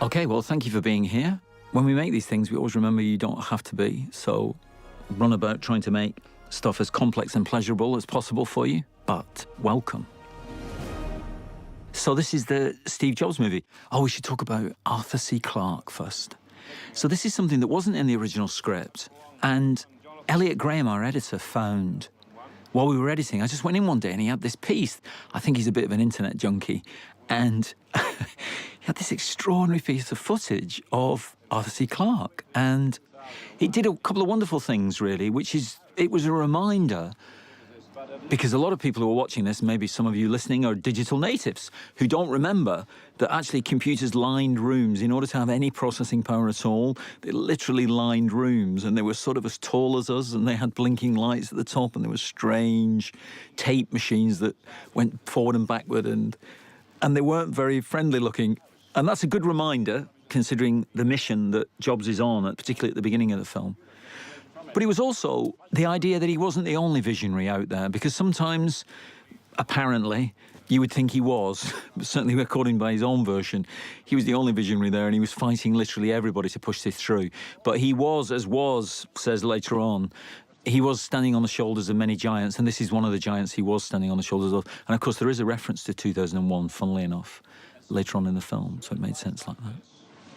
Okay, well, thank you for being here. When we make these things, we always remember you don't have to be, so run about trying to make stuff as complex and pleasurable as possible for you, but welcome. So this is the Steve Jobs movie. Oh, we should talk about Arthur C. Clarke first. So this is something that wasn't in the original script, and Elliot Graham, our editor, found while we were editing. I just went in one day and he had this piece. I think he's a bit of an internet junkie, and he had this extraordinary piece of footage of Arthur C. Clarke, and it did a couple of wonderful things, really, which is, it was a reminder, because a lot of people who are watching this, maybe some of you listening, are digital natives who don't remember that actually computers lined rooms. In order to have any processing power at all, they literally lined rooms, and they were sort of as tall as us, and they had blinking lights at the top, and there were strange tape machines that went forward and backward, and they weren't very friendly looking. And that's a good reminder, considering the mission that Jobs is on, particularly at the beginning of the film. But it was also the idea that he wasn't the only visionary out there, because sometimes, apparently, you would think he was, certainly according by his own version, he was the only visionary there, and he was fighting literally everybody to push this through. But he was, as Woz says later on, he was standing on the shoulders of many giants, and this is one of the giants he was standing on the shoulders of. And of course, there is a reference to 2001, funnily enough, later on in the film, so it made sense like that.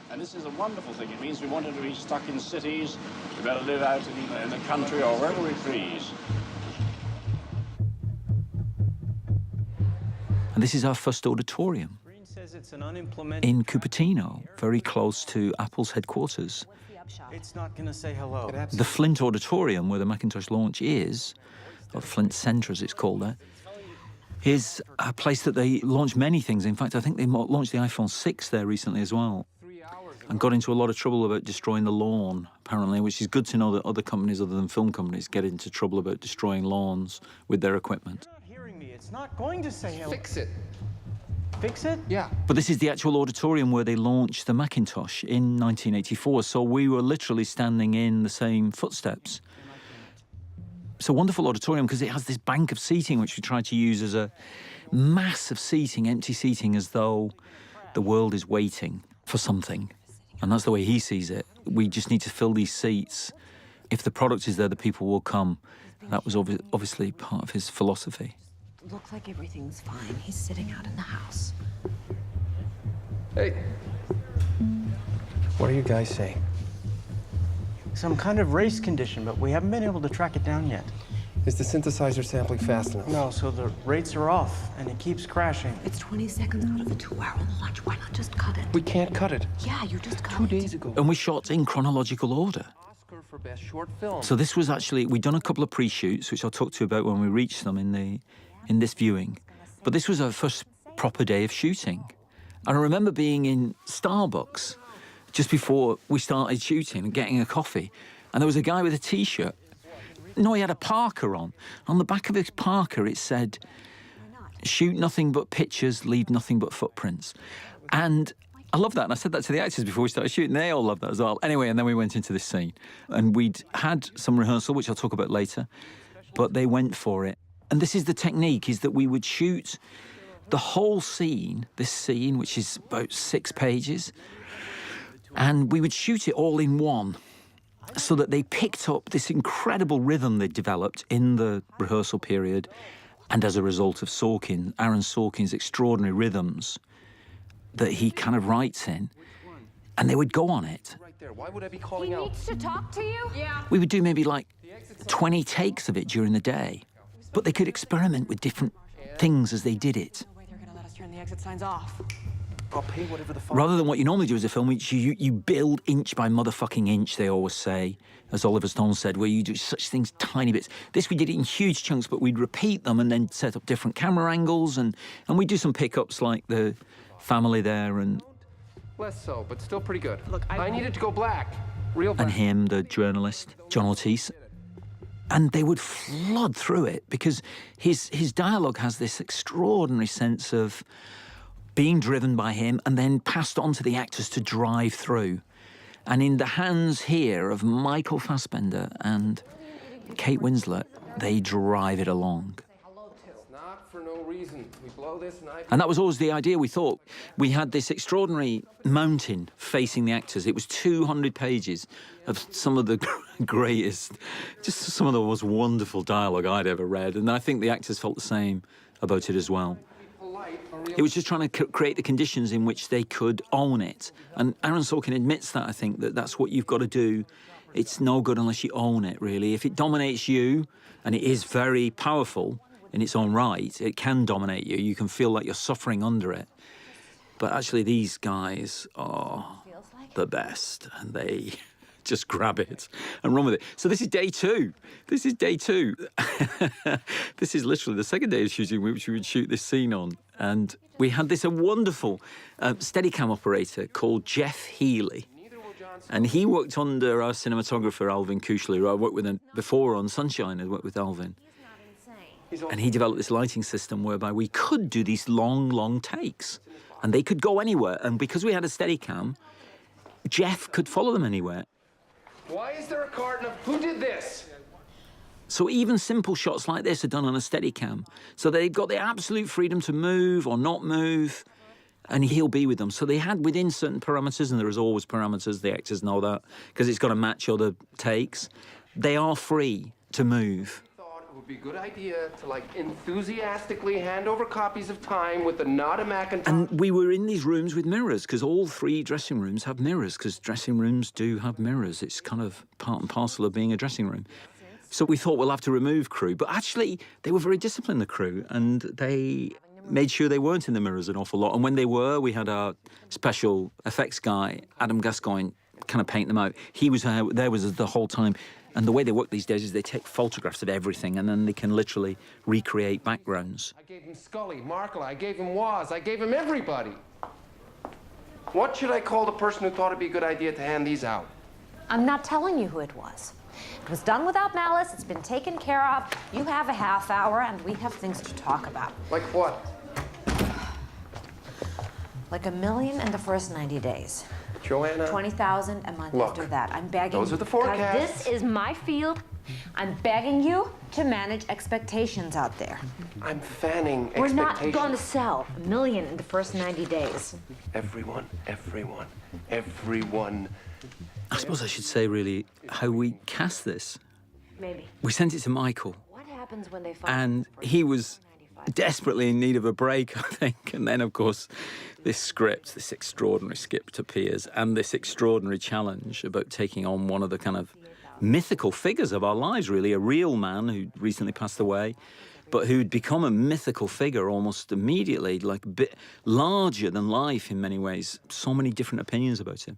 And this is a wonderful thing. It means we wanted to be stuck in cities, we better live out in the country or wherever we please. And this is our first auditorium in Cupertino, very close to Apple's headquarters. It's not going to say hello. The Flint Auditorium, where the Macintosh launch is, or Flint Center as it's called there, is a place that they launch many things. In fact, I think they launched the iPhone 6 there recently as well, and got into a lot of trouble about destroying the lawn, apparently, which is good to know that other companies other than film companies get into trouble about destroying lawns with their equipment. You're not hearing me. It's not going to say hello. Fix it. Fix it? Yeah. But this is the actual auditorium where they launched the Macintosh in 1984, so we were literally standing in the same footsteps. It's a wonderful auditorium because it has this bank of seating, which we tried to use as a mass of seating, empty seating, as though the world is waiting for something. And that's the way he sees it. We just need to fill these seats. If the product is there, the people will come. That was obviously part of his philosophy. Looks like everything's fine. He's sitting out in the house. Hey. What are you guys saying? Some kind of race condition, but we haven't been able to track it down yet. Is the synthesizer sampling fast enough? No, so the rates are off, and it keeps crashing. It's 20 seconds out of the 2-hour lunch. Why not just cut it? We can't cut it. Yeah, you just cut 2 it. days ago. And we shot in chronological order. Oscar for best short film. So this was actually, we'd done a couple of pre-shoots, which I'll talk to you about when we reach them in this viewing. But this was our first proper day of shooting. And I remember being in Starbucks just before we started shooting and getting a coffee, and there was a guy with a T-shirt. No, he had a Parker on. On the back of his Parker, it said, "Shoot nothing but pictures, leave nothing but footprints." And I love that, and I said that to the actors before we started shooting. They all loved that as well. Anyway, and then we went into this scene, and we'd had some rehearsal, which I'll talk about later, but they went for it. And this is the technique, is that we would shoot the whole scene, this scene, which is about 6 pages, and we would shoot it all in one, so that they picked up this incredible rhythm they developed in the rehearsal period, and as a result of Aaron Sorkin's extraordinary rhythms that he kind of writes in, and they would go on it. Right there. Why would I be calling He out? needs to talk to you? Yeah. We would do maybe like 20 takes of it during the day, but they could experiment with different things as they did it. No way they're gonna let us turn the exit signs off. I'll pay whatever the fine. Rather than what you normally do as a film, which you build inch by motherfucking inch, they always say, as Oliver Stone said, where you do such things tiny bits. This we did it in huge chunks, but we'd repeat them and then set up different camera angles, and we'd do some pickups like the family there and Less so, but still pretty good. Look, I needed to go black. Real black. and him, the journalist, John Ortiz. And they would flood through it because his dialogue has this extraordinary sense of being driven by him and then passed on to the actors to drive through. And in the hands here of Michael Fassbender and Kate Winslet, they drive it along. Not for no reason. We blow this and I... And that was always the idea. We thought we had this extraordinary mountain facing the actors. It was 200 pages of some of the greatest, just some of the most wonderful dialogue I'd ever read. And I think the actors felt the same about it as well. It was just trying to create the conditions in which they could own it. And Aaron Sorkin admits that, I think, that's what you've got to do. It's no good unless you own it, really. If it dominates you, and it is very powerful in its own right, it can dominate you. You can feel like you're suffering under it. But actually, these guys are the best, and they just grab it and run with it. So this is day two. This is day two. This is literally the second day of shooting, which we would shoot this scene on. And we had this wonderful Steadicam operator called Jeff Healy. And he worked under our cinematographer, Alvin Kuchler, who I worked with before on Sunshine. I worked with Alvin. And he developed this lighting system whereby we could do these long, long takes. And they could go anywhere. And because we had a Steadicam, Jeff could follow them anywhere. Why is there a carton of... Who did this? So even simple shots like this are done on a Steadicam. So they've got the absolute freedom to move or not move, and he'll be with them. So they had within certain parameters, and there is always parameters, the actors know that, because it's got to match other takes. They are free to move. I thought it would be a good idea to, like, enthusiastically hand over copies of Time with the nod of Macintosh. And we were in these rooms with mirrors, because all three dressing rooms have mirrors, because dressing rooms do have mirrors. It's kind of part and parcel of being a dressing room. So we thought we'll have to remove crew, but actually they were very disciplined, the crew, and they made sure they weren't in the mirrors an awful lot. And when they were, we had our special effects guy, Adam Gascoigne, kind of paint them out. He was there the whole time. And the way they work these days is they take photographs of everything, and then they can literally recreate backgrounds. I gave him Scully, Markle, I gave him Woz, I gave him everybody. What should I call the person who thought it'd be a good idea to hand these out? I'm not telling you who it was. It was done without malice. It's been taken care of. You have a half hour, and we have things to talk about. Like what? Like $1 million in the first 90 days. Joanna? 20,000 a month Look, after that. I'm begging those are the forecasts. This is my field. I'm begging you to manage expectations out there. I'm fanning We're expectations. not going to sell $1 million in the first 90 days. Everyone. I suppose I should say, really, how we cast this. Maybe. We sent it to Michael, What happens when they find and he was desperately in need of a break, I think. And then, of course, this extraordinary script appears, and this extraordinary challenge about taking on one of the kind of mythical figures of our lives, really, a real man who recently passed away, but who'd become a mythical figure almost immediately, like a bit larger than life in many ways. So many different opinions about him.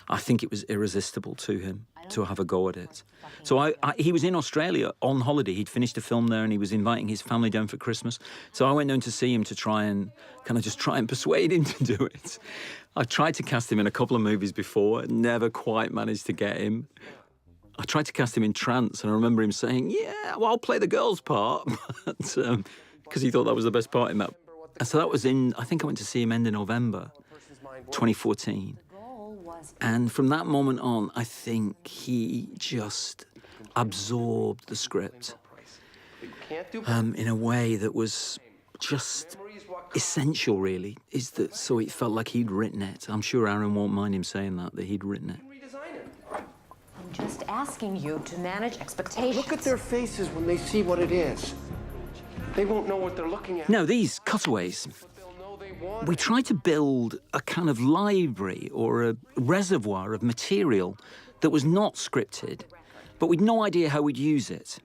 I think it was irresistible to him to have a go at it. So he was in Australia on holiday. He'd finished a film there, and he was inviting his family down for Christmas. So I went down to see him to try and persuade him to do it. I tried to cast him in a couple of movies before, never quite managed to get him. I tried to cast him in Trance, and I remember him saying, yeah, well, I'll play the girl's part, because he thought that was the best part in that. And so that was I think I went to see him end of November 2014. And from that moment on, I think he just absorbed the script in a way that was just essential, really. So it felt like he'd written it. I'm sure Aaron won't mind him saying that he'd written it. I'm just asking you to manage expectations. Look at their faces when they see what it is. They won't know what they're looking at. No, these cutaways, we tried to build a kind of library or a reservoir of material that was not scripted, but we'd no idea how we'd use it.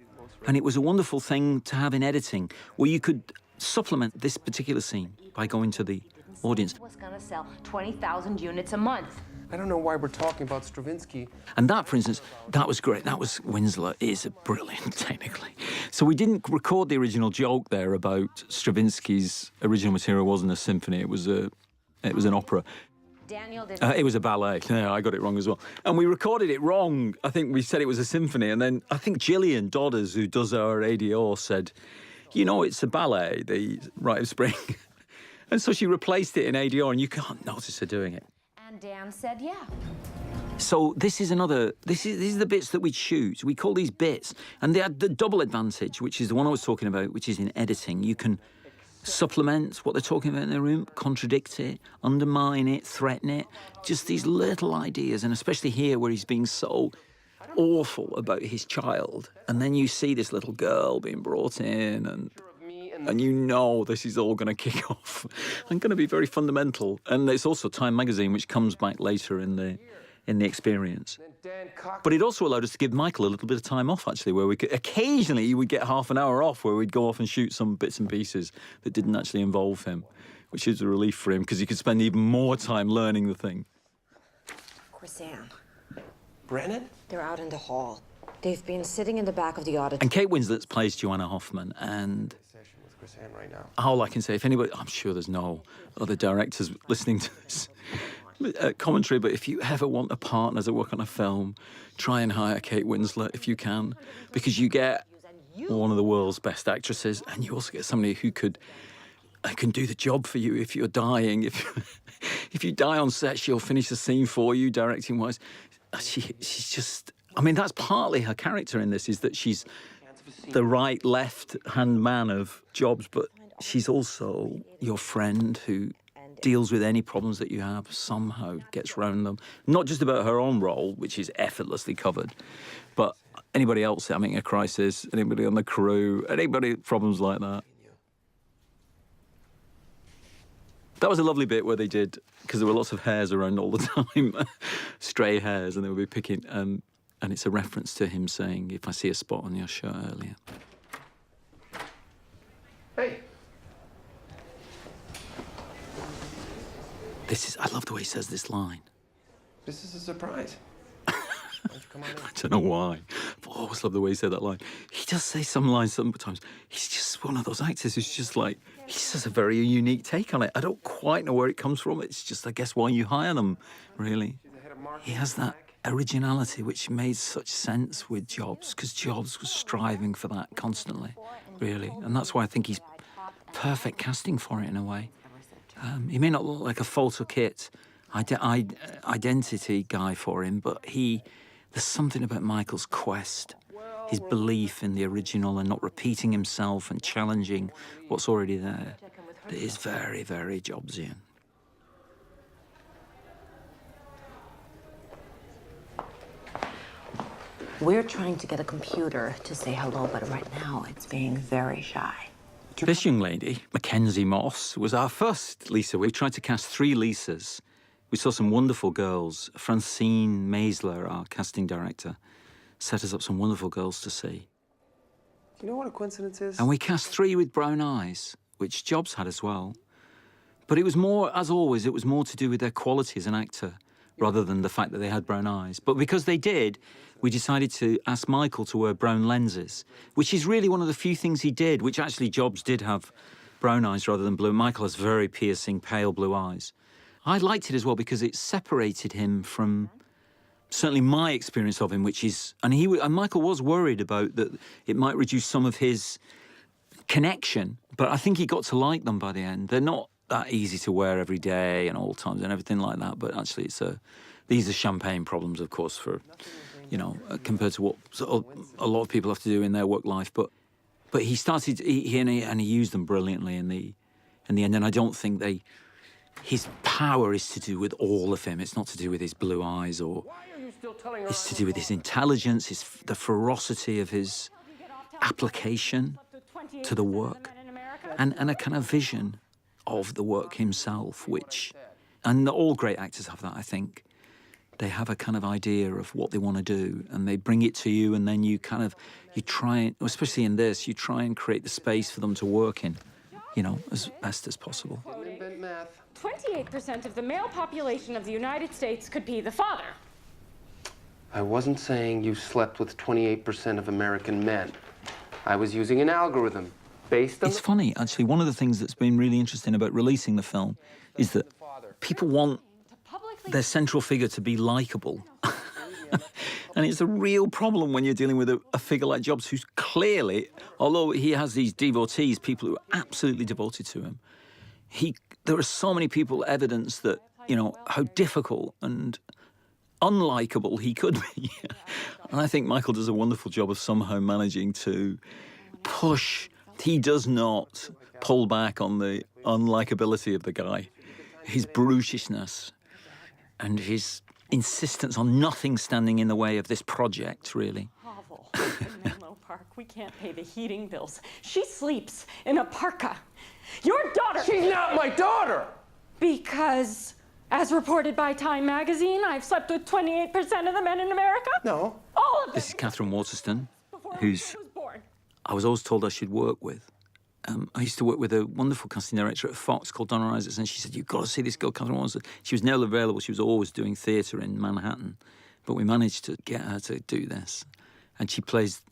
And it was a wonderful thing to have in editing, where you could supplement this particular scene by going to the audience. Was going to sell 20,000 units a month. I don't know why we're talking about Stravinsky. And that, for instance, that was great. That was Winslet is brilliant, technically. So we didn't record the original joke there about Stravinsky's original material wasn't a symphony. It was an opera. Daniel did. It was a ballet. Yeah, I got it wrong as well. And we recorded it wrong. I think we said it was a symphony. And then I think Gillian Dodders, who does our ADR, said, you know, it's a ballet, the Rite of Spring. And so she replaced it in ADR, and you can't notice her doing it. And Dan said, yeah. So this is the bits that we shoot. We call these bits. And they had the double advantage, which is the one I was talking about, which is in editing. You can supplement what they're talking about in the room, contradict it, undermine it, threaten it. Just these little ideas, and especially here where he's being so awful about his child. And then you see this little girl being brought in, and you know this is all going to kick off and going to be very fundamental. And it's also Time magazine, which comes back later in the experience. But it also allowed us to give Michael a little bit of time off, actually, where we could occasionally we'd get half an hour off where we'd go off and shoot some bits and pieces that didn't actually involve him, which is a relief for him because he could spend even more time learning the thing. Chrisanne, Brennan? they're out in the hall. They've been sitting in the back of the auditorium. And Kate Winslet plays Joanna Hoffman, and Chrisanne right now. all I can say, if anybody, I'm sure there's no other directors listening to this commentary, but if you ever want a partner to work on a film, try and hire Kate Winslet if you can, because you get one of the world's best actresses, and you also get somebody who can do the job for you if you're dying. If you die on set, she'll finish the scene for you, directing-wise. She's just... I mean, that's partly her character in this, is that she's the right, left-hand man of jobs, but she's also your friend who deals with any problems that you have, somehow gets round them. Not just about her own role, which is effortlessly covered, but anybody else having a crisis, anybody on the crew, anybody, problems like that. That was a lovely bit where they did, because there were lots of hairs around all the time, stray hairs, and they would be picking, and it's a reference to him saying, if I see a spot on your shirt earlier. Hey. I love the way he says this line. This is a surprise. Why don't you come on in? I don't know why, but I always love the way he said that line. He does say some lines sometimes. He's just one of those actors who's just like, he just has a very unique take on it. I don't quite know where it comes from. It's just, I guess, why you hire them, really. He has that originality which made such sense with Jobs, because Jobs was striving for that constantly, really. And that's why I think he's perfect casting for it in a way. He may not look like a photo kit identity guy for him, but there's something about Michael's quest, his belief in the original and not repeating himself and challenging what's already there, that is very, very Jobsian. We're trying to get a computer to say hello, but right now it's being very shy. This young lady, Mackenzie Moss, was our first Lisa. We tried to cast 3 Lisas. We saw some wonderful girls. Francine Maisler, our casting director, set us up some wonderful girls to see. Do you know what a coincidence is? And we cast 3 with brown eyes, which Jobs had as well. But it was more, as always, it was more to do with their quality as an actor rather than the fact that they had brown eyes. But because they did, we decided to ask Michael to wear brown lenses, which is really one of the few things he did, which actually Jobs did have brown eyes rather than blue. Michael has very piercing, pale blue eyes. I liked it as well because it separated him from certainly my experience of him, which is, and Michael was worried about that it might reduce some of his connection, but I think he got to like them by the end. They're not that easy to wear every day and all times and everything like that, but actually these are champagne problems, of course, for, compared to what a lot of people have to do in their work life. But he started, he used them brilliantly in the end, and I don't think his power is to do with all of him. It's not to do with his blue eyes, or it's to do with his intelligence, the ferocity of his application to the work, and a kind of vision of the work himself, and all great actors have that, I think. They have a kind of idea of what they want to do, and they bring it to you, and then you try, especially in this, you try and create the space for them to work in, as best as possible. 28% of the male population of the United States could be the father. I wasn't saying you slept with 28% of American men. I was using an algorithm based on... It's funny, actually. One of the things that's been really interesting about releasing the film is that people want their central figure to be likable. And it's a real problem when you're dealing with a figure like Jobs, who's clearly, although he has these devotees, people who are absolutely devoted to him, there are so many people evidence that, how difficult and unlikable he could be. And I think Michael does a wonderful job of somehow managing to push. He does not pull back on the unlikability of the guy. His brutishness and his insistence on nothing standing in the way of this project, really. Hovel in Menlo Park. We can't pay the heating bills. She sleeps in a parka. Your daughter... She's not my daughter! Because, as reported by Time magazine, I've slept with 28% of the men in America. No. All of them. This is Catherine Waterston, Before who's I was born. I was always told I should work with. I used to work with a wonderful casting director at Fox called Donna Isaacs, and she said, "You've got to see this girl, Catherine Waterston." She was never available. She was always doing theatre in Manhattan. But we managed to get her to do this. And she plays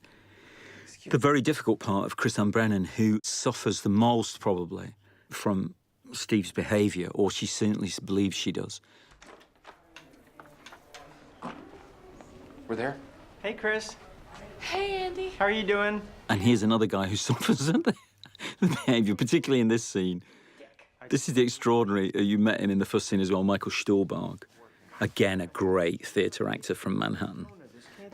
the very difficult part of Chris Ann Brennan, who suffers the most, probably, from Steve's behaviour, or she certainly believes she does. We're there? Hey, Chris. Hey, Andy. How are you doing? And here's another guy who suffers the behaviour, particularly in this scene. This is the extraordinary, you met him in the first scene as well, Michael Stuhlbarg. Again, a great theatre actor from Manhattan.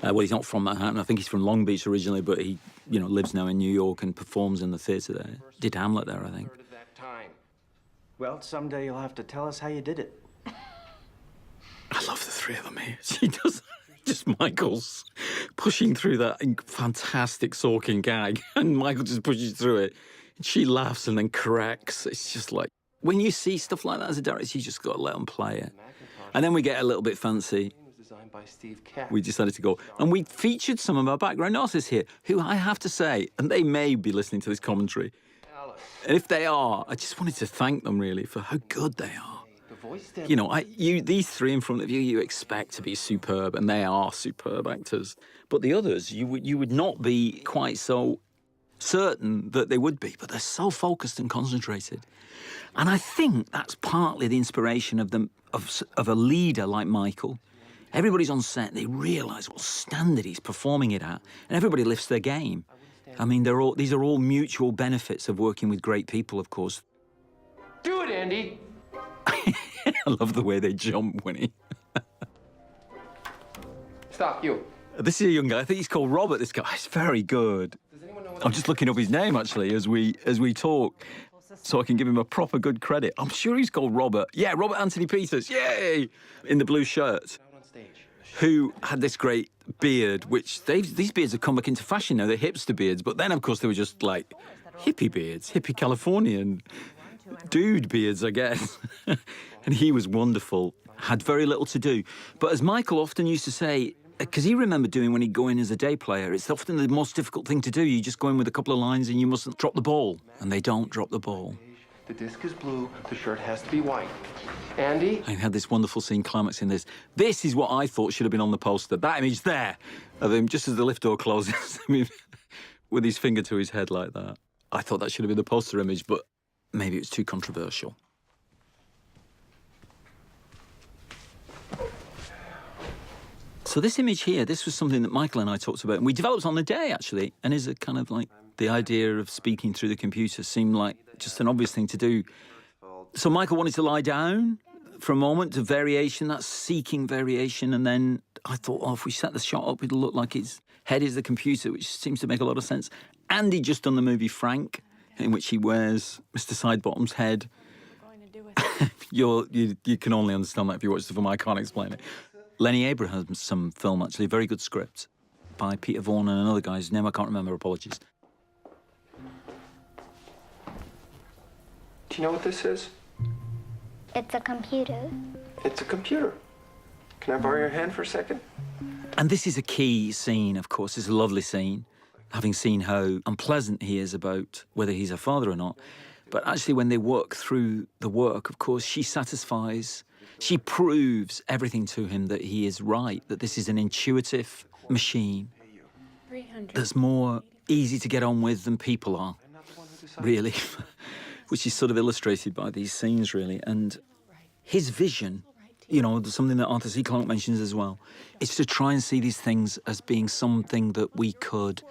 Well, he's not from Manhattan. I think he's from Long Beach originally, but he, lives now in New York and performs in the theatre there. Did Hamlet there, I think. Well, someday you'll have to tell us how you did it. I love the three of them here. She does. Just Michael's pushing through that fantastic Sorkin gag, and Michael just pushes through it. And she laughs and then corrects. It's just like, when you see stuff like that as a director, you just got to let them play it. And then we get a little bit fancy. We decided to go, and we featured some of our background artists here, who I have to say, and they may be listening to this commentary, and if they are, I just wanted to thank them really for how good they are. These three in front of you, you expect to be superb, and they are superb actors. But the others, you would not be quite so certain that they would be, but they're so focused and concentrated. And I think that's partly the inspiration of a leader like Michael. Everybody's on set, they realise what standard he's performing it at, and everybody lifts their game. I mean, these are all mutual benefits of working with great people, of course. Do it, Andy! I love the way they jump, Winnie. Stop, you. This is a young guy. I think he's called Robert, this guy. He's very good. I'm just looking up his name, actually, as we talk, so I can give him a proper good credit. I'm sure he's called Robert. Yeah, Robert Anthony Peters. Yay! In the blue shirt. Who had this great beard, which these beards have come back into fashion now. They're hipster beards, but then, of course, they were just like hippie beards, hippie Californian dude beards, I guess. And he was wonderful, had very little to do. But as Michael often used to say, because he remembered doing when he'd go in as a day player, it's often the most difficult thing to do. You just go in with a couple of lines and you mustn't drop the ball. And they don't drop the ball. The disc is blue, the shirt has to be white. Andy? I had this wonderful scene climaxing this. This is what I thought should have been on the poster. That image there of him just as the lift door closes, with his finger to his head like that. I thought that should have been the poster image, but maybe it's too controversial. So this image here, this was something that Michael and I talked about, and we developed on the day, actually, and is a kind of like the idea of speaking through the computer seemed like just an obvious thing to do. So Michael wanted to lie down for a moment to variation, that's seeking variation, and then I thought, oh, if we set the shot up, it'll look like his head is the computer, which seems to make a lot of sense. And he'd just done the movie Frank, in which he wears Mr. Sidebottom's head. You can only understand that if you watch the film. I can't explain it. Lenny Abraham's film, actually, a very good script by Peter Vaughan and another guy's name I can't remember, apologies. Do you know what this is? It's a computer. It's a computer. Can I borrow your hand for a second? And this is a key scene, of course. It's a lovely scene, having seen how unpleasant he is about whether he's a father or not. But actually, when they work through the work, of course, she satisfies, she proves everything to him that he is right, that this is an intuitive machine that's more easy to get on with than people are, really, which is sort of illustrated by these scenes, really. And his vision, something that Arthur C. Clarke mentions as well, is to try and see these things as being something that we could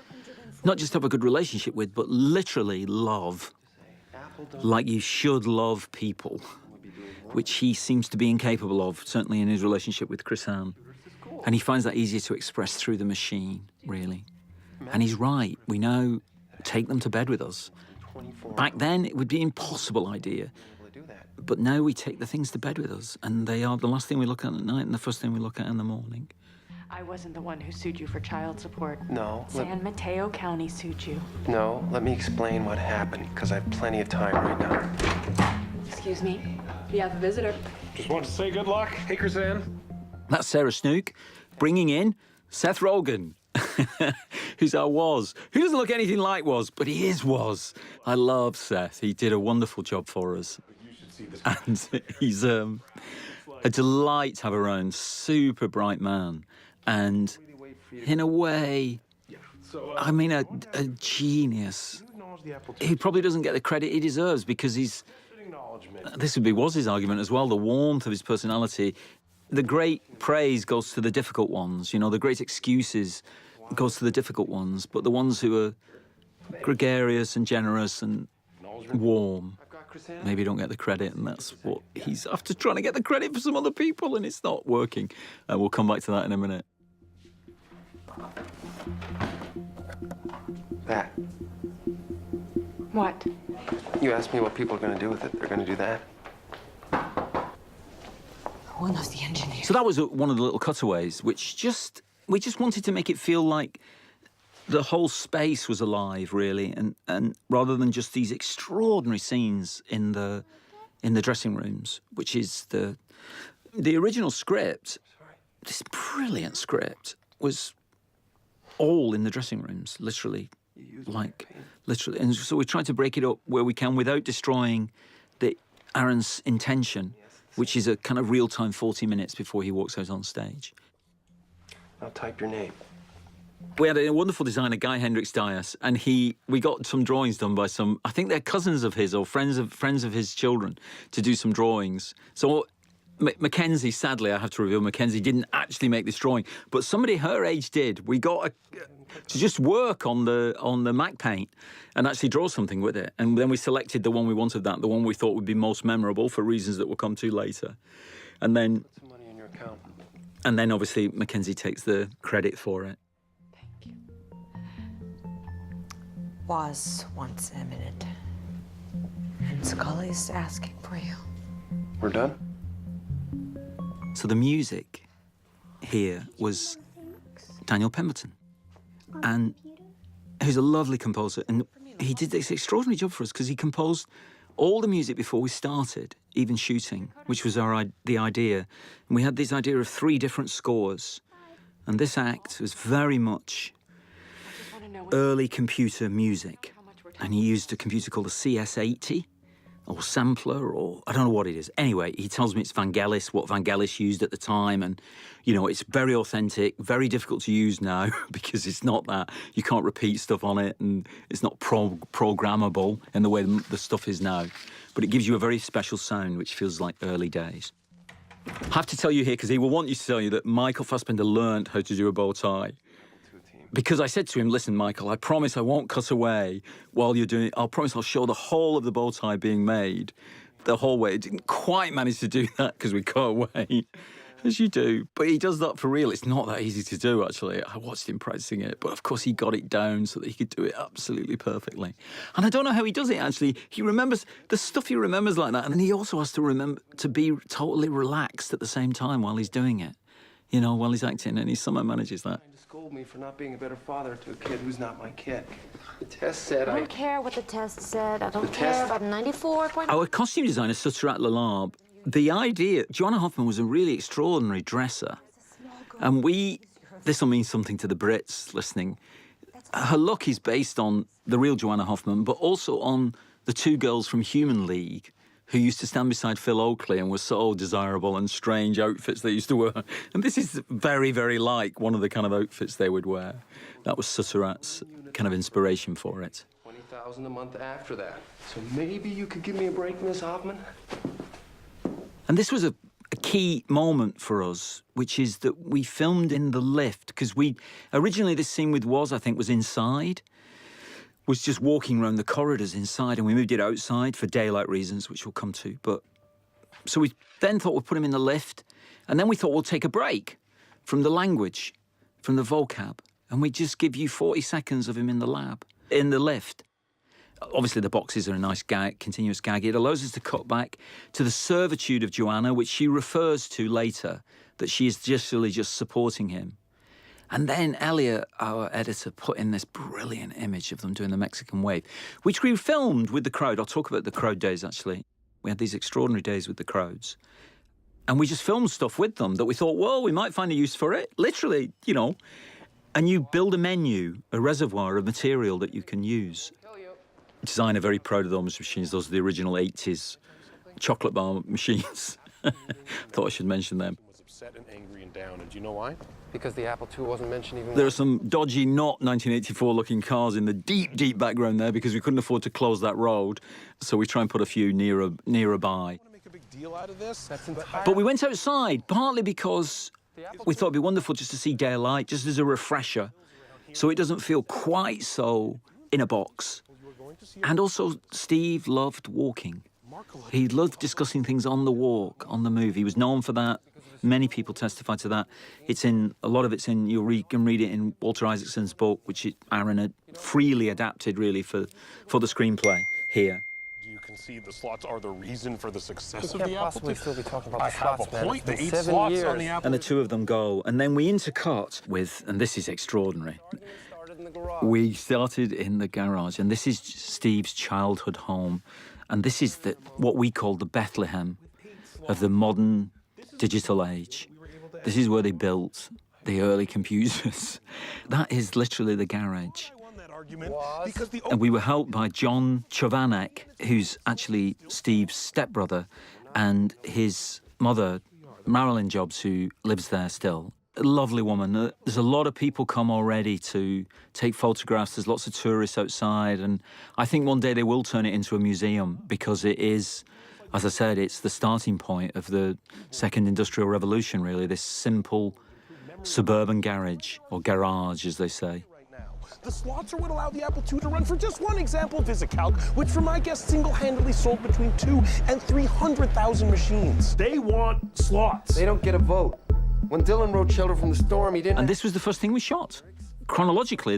not just have a good relationship with, but literally love, like you should love people, which he seems to be incapable of, certainly in his relationship with Chris Ann. And he finds that easier to express through the machine, really. And he's right. We know, take them to bed with us. Back then, it would be an impossible idea. But now we take the things to bed with us, and they are the last thing we look at night and the first thing we look at in the morning. I wasn't the one who sued you for child support. No. San Mateo County sued you. No, let me explain what happened, because I have plenty of time right now. Excuse me. We have a visitor. Just want to say good luck. Hey, Chrisanne. That's Sarah Snook bringing in Seth Rogen, who's our Woz. Who doesn't look anything like Woz, but he is Woz. I love Seth. He did a wonderful job for us. And he's a delight to have around, super bright man. And in a way, I mean, a genius. He probably doesn't get the credit he deserves because he's, this would be Woz's argument as well, the warmth of his personality. The great praise goes to the difficult ones, you know, the great excuses goes to the difficult ones, but the ones who are gregarious and generous and warm maybe don't get the credit, and that's what he's after, trying to get the credit for some other people, and it's not working. We'll come back to that in a minute. That. What? You asked me what people are going to do with it. They're going to do that. One of the engineers. So that was one of the little cutaways, which we just wanted to make it feel like the whole space was alive, really, and rather than just these extraordinary scenes in the dressing rooms, which is the original script. This brilliant script was all in the dressing rooms, literally, literally. And so we tried to break it up where we can without destroying Aaron's intention, which is a kind of real-time 40 minutes before he walks out on stage. Now type your name. We had a wonderful designer, Guy Hendricks Dias, and we got some drawings done by I think they're cousins of his or friends of his children, to do some drawings. So Mackenzie, sadly, I have to reveal, Mackenzie didn't actually make this drawing, but somebody her age did. We got to just work on the Mac Paint and actually draw something with it. And then we selected the one we wanted, the one we thought would be most memorable for reasons that we'll come to later. And then, Put some money in your account. And then obviously Mackenzie takes the credit for it. Was once a minute. And Scully's asking for you. We're done? So the music here was Daniel Pemberton. And he's a lovely composer. And he did this extraordinary job for us because he composed all the music before we started, even shooting, which was the idea. And we had this idea of 3 different scores. And this act was very much early computer music, and he used a computer called a CS80 or sampler, or I don't know what it is. Anyway, he tells me it's Vangelis, what Vangelis used at the time, and you know, it's very authentic, very difficult to use now because it's not that, you can't repeat stuff on it, and it's not programmable in the way the stuff is now, but it gives you a very special sound which feels like early days. I have to tell you here, because he will want you to tell you, that Michael Fassbender learned how to do a bow tie. Because I said to him, listen, Michael, I promise I won't cut away while you're doing it. I'll promise I'll show the whole of the bow tie being made the whole way. It didn't quite manage to do that because we cut away, as you do. But he does that for real. It's not that easy to do, actually. I watched him practicing it. But, of course, he got it down so that he could do it absolutely perfectly. And I don't know how he does it, actually. He remembers the stuff he remembers like that. And then he also has to remember to be totally relaxed at the same time while he's doing it, you know, while he's acting. And he somehow manages that. Scold me for not being a better father to a kid who's not my kid. The test said I don't care what the test said. I don't care test? about 94. Our costume designer, Sutrat Lalab, the idea, Joanna Hoffman was a really extraordinary dresser. And this will mean something to the Brits listening. Her look is based on the real Joanna Hoffman, but also on the 2 girls from Human League who used to stand beside Phil Oakley and were so desirable and strange outfits they used to wear. And this is very, very like one of the kind of outfits they would wear. That was Sutrat's kind of inspiration for it. $20,000 a month after that. So maybe you could give me a break, Miss Hoffman? And this was a key moment for us, which is that we filmed in the lift, because originally this scene with Woz, I think, was inside. Was just walking around the corridors inside, and we moved it outside for daylight reasons, which we'll come to. But so we then thought we'd put him in the lift, and then we thought we'll take a break. from the language, from the vocab, and we just give you 40 seconds of him in the lab, in the lift. Obviously, the boxes are a nice gag, continuous gag. It allows us to cut back to the servitude of Joanna, which she refers to later, that she is just supporting him. And then Elliot, our editor, put in this brilliant image of them doing the Mexican wave, which we filmed with the crowd. I'll talk about the crowd days, actually. We had these extraordinary days with the crowds. And we just filmed stuff with them that we thought, well, we might find a use for it. Literally, you know. And you build a menu, a reservoir of material that you can use. Designer, very proud of those machines. Those are the original 80s chocolate bar machines. Thought I should mention them. Was upset and angry and down, and do you know why? Because the Apple II wasn't mentioned even. There are some dodgy, not 1984-looking cars in the deep, deep background there because we couldn't afford to close that road, so we try and put a few nearer by. Make a big deal out of this. But we went outside partly because we thought it'd be wonderful just to see daylight, just as a refresher, so it doesn't feel quite so in a box. And also, Steve loved walking. He loved discussing things on the walk, on the move. He was known for that. Many people testify to that. A lot of it's in, you can read it in Walter Isaacson's book, which Aaron had freely adapted, really, for the screenplay here. Do you concede the slots are the reason for the success We of can't the Apple possibly II? still be talking about I the have slots, a man. point. It's The been 8 7 slots years. on the Apple And the two of them go. And then we intercut with, and this is extraordinary, we started in the garage, and this is Steve's childhood home. And this is what we call the Bethlehem of the modern digital age. This is where they built the early computers. That is literally the garage. And we were helped by John Chovanec, who's actually Steve's stepbrother, and his mother, Marilyn Jobs, who lives there still. A lovely woman. There's a lot of people come already to take photographs. There's lots of tourists outside, and I think one day they will turn it into a museum because it is, as I said, it's the starting point of the second industrial revolution, really, this simple suburban garage, or garage, as they say. The slots are what allow the Apple II to run. For just one example, VisiCalc, which for my guess single-handedly sold between 200,000 and 300,000 machines. They want slots. They don't get a vote. When Dylan wrote Shelter from the Storm, he didn't... And this was the first thing we shot. Chronologically,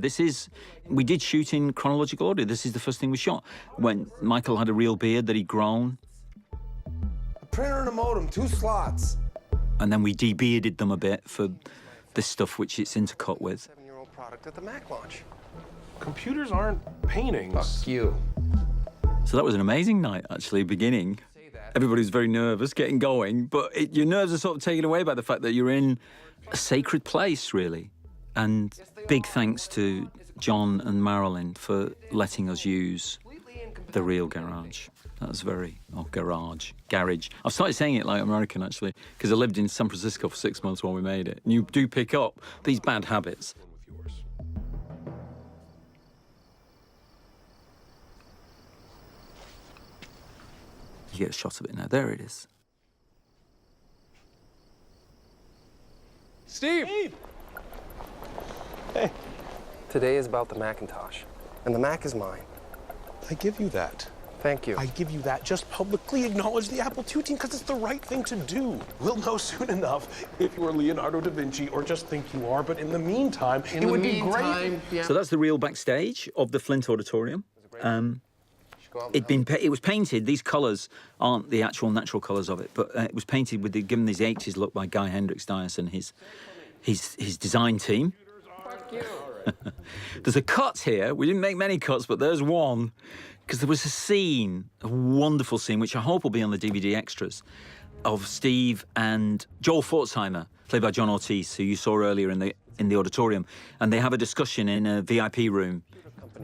we did shoot in chronological order. This is the first thing we shot. When Michael had a real beard that he'd grown. A printer and a modem, 2 slots. And then we de-bearded them a bit for this stuff which it's intercut with. 7-year-old product at the Mac launch. Computers aren't paintings. Fuck you. So that was an amazing night, actually, beginning. Everybody was very nervous getting going, but your nerves are sort of taken away by the fact that you're in a sacred place, really. And big thanks to John and Marilyn for letting us use the real garage. That was garage. I've started saying it like American, actually, because I lived in San Francisco for 6 months while we made it. And you do pick up these bad habits. You get a shot of it now. There it is. Steve! Hey. Today is about the Macintosh, and the Mac is mine. I give you that. Thank you. I give you that. Just publicly acknowledge the Apple II team because it's the right thing to do. We'll know soon enough if you're Leonardo da Vinci or just think you are, but in the meantime, it would be great. Yeah. So that's the real backstage of the Flint Auditorium. It was painted. These colours aren't the actual natural colours of it, but it was painted given this 80s look by Guy Hendricks Dias and his design team. Fuck you. There's a cut here. We didn't make many cuts, but there's one. Because there was a wonderful scene, which I hope will be on the DVD extras, of Steve and Joel Pforzheimer, played by John Ortiz, who you saw earlier in the auditorium, and they have a discussion in a VIP room.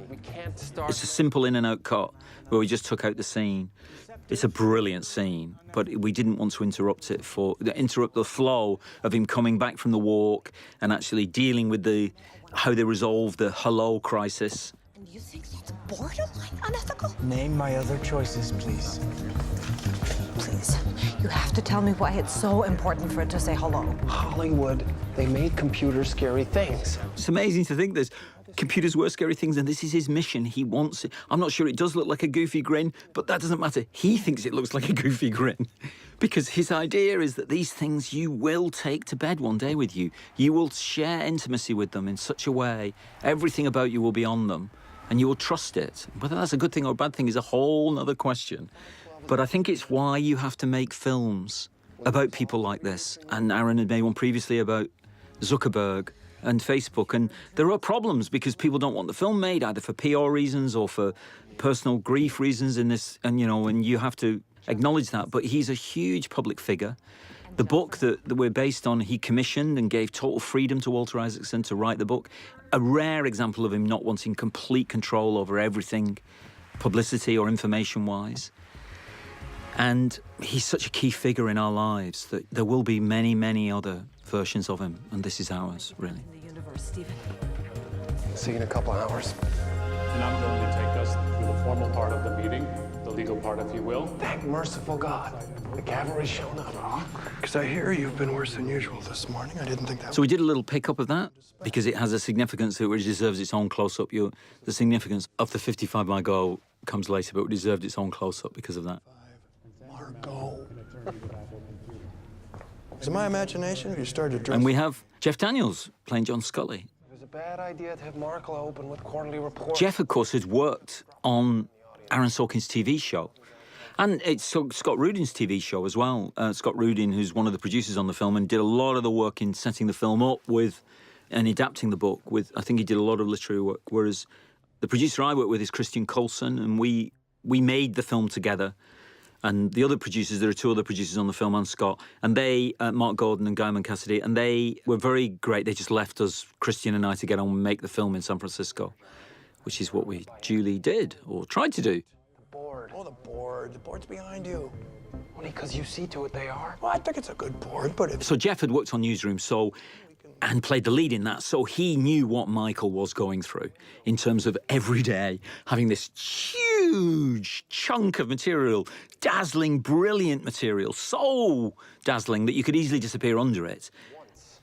We can't start. It's a simple in-and-out cut where we just took out the scene. It's a brilliant scene, but we didn't want to interrupt the flow of him coming back from the walk and actually dealing with how they resolved the hello crisis. And you think that's borderline unethical? Name my other choices, please. Please. You have to tell me why it's so important for it to say hello. Hollywood, they made computers scary things. It's amazing to think there's computers were scary things, and this is his mission. He wants it. I'm not sure it does look like a goofy grin, but that doesn't matter. He thinks it looks like a goofy grin because his idea is that these things you will take to bed one day with you. You will share intimacy with them in such a way. Everything about you will be on them, and you will trust it. Whether that's a good thing or a bad thing is a whole other question. But I think it's why you have to make films about people like this. And Aaron had made one previously about Zuckerberg and Facebook, and there are problems because people don't want the film made either for PR reasons or for personal grief reasons in this, and you have to acknowledge that. But he's a huge public figure. The book that we're based on, he commissioned and gave total freedom to Walter Isaacson to write the book. A rare example of him not wanting complete control over everything, publicity or information-wise. And he's such a key figure in our lives that there will be many, many other versions of him, and this is ours, really. The universe, Stephen. See you in a couple hours. And I'm going to take us through the formal part of the meeting, the legal part, if you will. Thank merciful God, the cavalry's shown up. Because I hear you've been worse than usual this morning. I didn't think that. So we did a little pickup of that because it has a significance which deserves its own close-up. The significance of the 55-mile goal comes later, but it deserved its own close-up because of that. Margot. Is it my imagination, or you started to dress? And we have Jeff Daniels playing John Scully. It was a bad idea to have Markle open with quarterly reports. Jeff, of course, had worked on Aaron Sorkin's TV show. And it's Scott Rudin's TV show as well. Scott Rudin, who's one of the producers on the film, and did a lot of the work in setting the film up with and adapting the book with, I think he did a lot of literary work, whereas the producer I work with is Christian Coulson, and we made the film together. And the other producers, there are two other producers on the film, and Scott, and they, Mark Gordon and Guyman Cassidy, and they were very great. They just left us, Christian and I, to get on and make the film in San Francisco, which is what we duly did, or tried to do. The board. Oh, the board. The board's behind you. Only because you see to it they are. Well, I think it's a good board, but if... So Jeff had worked on Newsroom, and played the lead in that, so he knew what Michael was going through in terms of every day having this huge chunk of material, dazzling, brilliant material, so dazzling that you could easily disappear under it.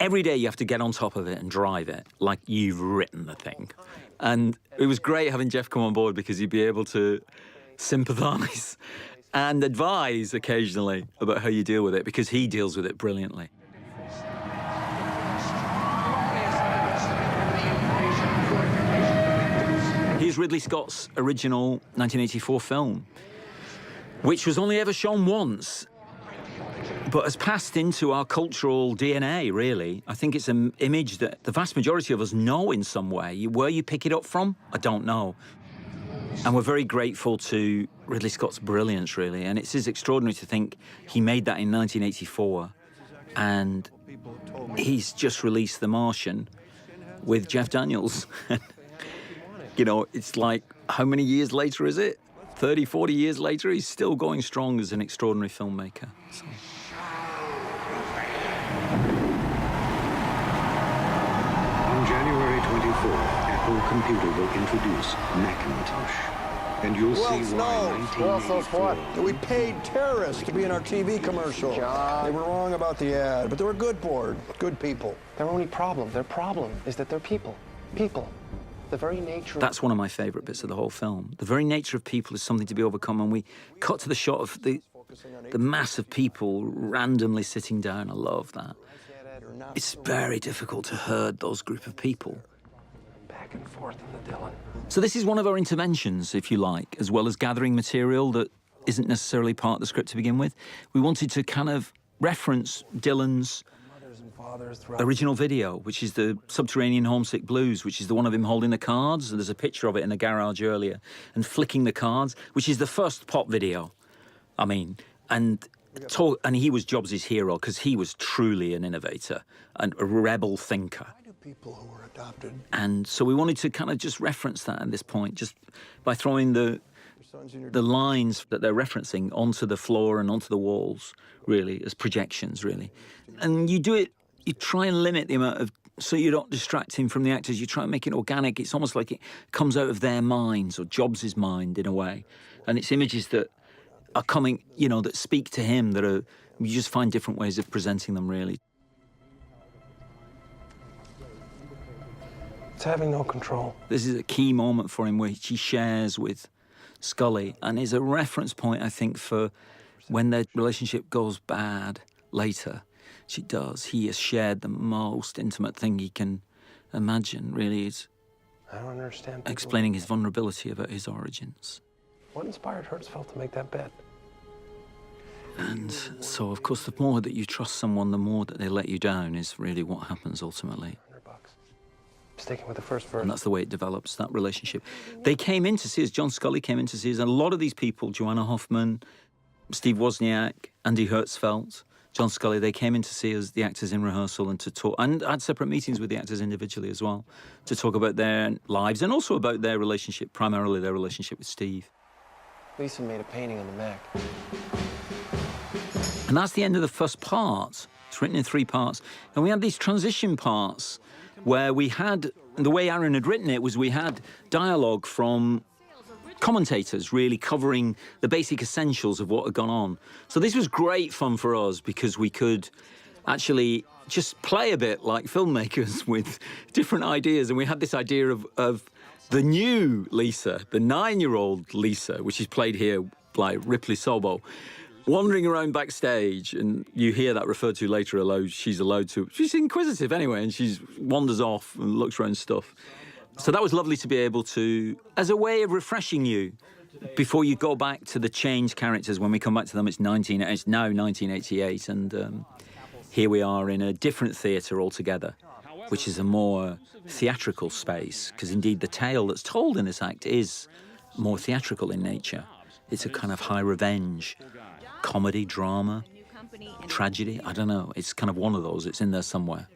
Every day you have to get on top of it and drive it like you've written the thing. And it was great having Jeff come on board because he'd be able to sympathise and advise occasionally about how you deal with it, because he deals with it brilliantly. Here's Ridley Scott's original 1984 film, which was only ever shown once, but has passed into our cultural DNA, really. I think it's an image that the vast majority of us know in some way. Where you pick it up from, I don't know. And we're very grateful to Ridley Scott's brilliance, really. And it's extraordinary to think he made that in 1984, and he's just released The Martian with Jeff Daniels. It's like, how many years later is it? 30, 40 years later, he's still going strong as an extraordinary filmmaker. So. On January 24th, Apple Computer will introduce Macintosh. And you'll see why 1984... We paid terrorists to be in our TV commercial. They were wrong about the ad, but they were a good board, good people. Their only problem, is that they're people. People. The very nature... That's one of my favourite bits of the whole film. The very nature of people is something to be overcome, and we cut to the shot of the mass of people randomly sitting down. I love that. It's very difficult to herd those group of people. Back and forth in the Dylan. So this is one of our interventions, if you like, as well as gathering material that isn't necessarily part of the script to begin with. We wanted to kind of reference Dylan's original video, which is the Subterranean Homesick Blues, which is the one of him holding the cards, and there's a picture of it in the garage earlier, and flicking the cards, which is the first pop video. And he was Jobs' hero because he was truly an innovator and a rebel thinker. People who were adopted. And so we wanted to kind of just reference that at this point, just by throwing the lines that they're referencing onto the floor and onto the walls, really, as projections, really. And you do it, you try and limit the amount of, so you don't distract him from the actors, you try and make it organic. It's almost like it comes out of their minds, or Jobs' mind, in a way. And it's images that are coming, that speak to him, that are You just find different ways of presenting them, really. It's having no control. This is a key moment for him, which he shares with Scully, and is a reference point, I think, for when their relationship goes bad later. She does. He has shared the most intimate thing he can imagine, really. Is I don't understand. explaining his vulnerability about his origins. What inspired Hertzfeld to make that bet? And so, of course, the more that you trust someone, the more that they let you down is really what happens ultimately. $100. Sticking with the first verse. And that's the way it develops, that relationship. They came in to see us. John Scully came in to see us. And a lot of these people, Joanna Hoffman, Steve Wozniak, Andy Hertzfeld, John Scully, they came in to see us, the actors in rehearsal, and to talk. And I had separate meetings with the actors individually as well, to talk about their lives and also about their relationship, primarily their relationship with Steve. Lisa made a painting on the Mac. And that's the end of the first part. It's written in 3 parts. And we had these transition parts where we had, the way Aaron had written it was we had dialogue from commentators really covering the basic essentials of what had gone on. So this was great fun for us because we could actually just play a bit like filmmakers with different ideas. And we had this idea of the new Lisa, the 9-year-old Lisa, which is played here by Ripley Sobo, wandering around backstage, and you hear that referred to later, she's inquisitive anyway, and she wanders off and looks around stuff. So that was lovely to be able to, as a way of refreshing you, before you go back to the changed characters. When we come back to them, it's now 1988, and here we are in a different theatre altogether, which is a more theatrical space, because indeed the tale that's told in this act is more theatrical in nature. It's a kind of high revenge, comedy, drama, tragedy, I don't know. It's kind of one of those. It's in there somewhere.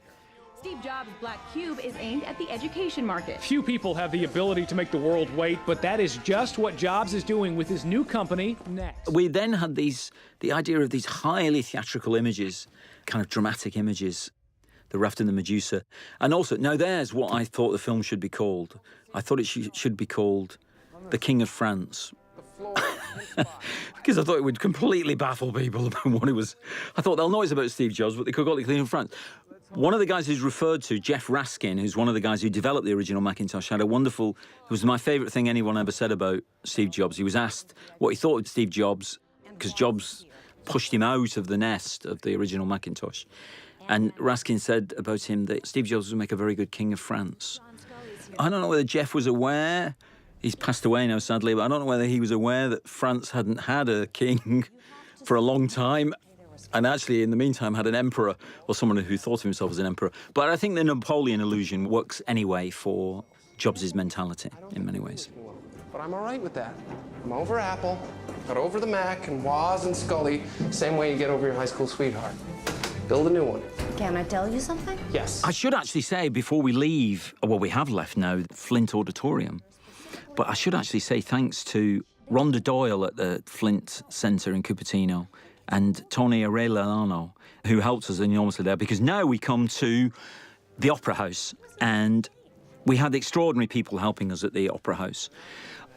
Steve Jobs' Black Cube is aimed at the education market. Few people have the ability to make the world wait, but that is just what Jobs is doing with his new company, Next. We then had the idea of these highly theatrical images, kind of dramatic images, the Raft and the Medusa. And also, now there's what I thought the film should be called. I thought it should be called The King of France. Because I thought it would completely baffle people about what it was. I thought they'll know it's about Steve Jobs, but they could call it King of France. One of the guys who's referred to, Jeff Raskin, who's one of the guys who developed the original Macintosh, had a wonderful... It was my favourite thing anyone ever said about Steve Jobs. He was asked what he thought of Steve Jobs, because Jobs pushed him out of the nest of the original Macintosh. And Raskin said about him that Steve Jobs would make a very good King of France. I don't know whether Jeff was aware... He's passed away now, sadly, but I don't know whether he was aware that France hadn't had a king for a long time, and actually, in the meantime, had an emperor, or someone who thought of himself as an emperor. But I think the Napoleon illusion works anyway for Jobs' mentality in many ways. But I'm all right with that. I'm over Apple, got over the Mac and Woz and Scully, same way you get over your high school sweetheart. Build a new one. Can I tell you something? Yes. I should actually say, before we leave, well, we have left now, Flint Auditorium, but I should actually say thanks to Rhonda Doyle at the Flint Centre in Cupertino and Tony Arellano, who helped us enormously there, because now we come to the Opera House, and we had extraordinary people helping us at the Opera House.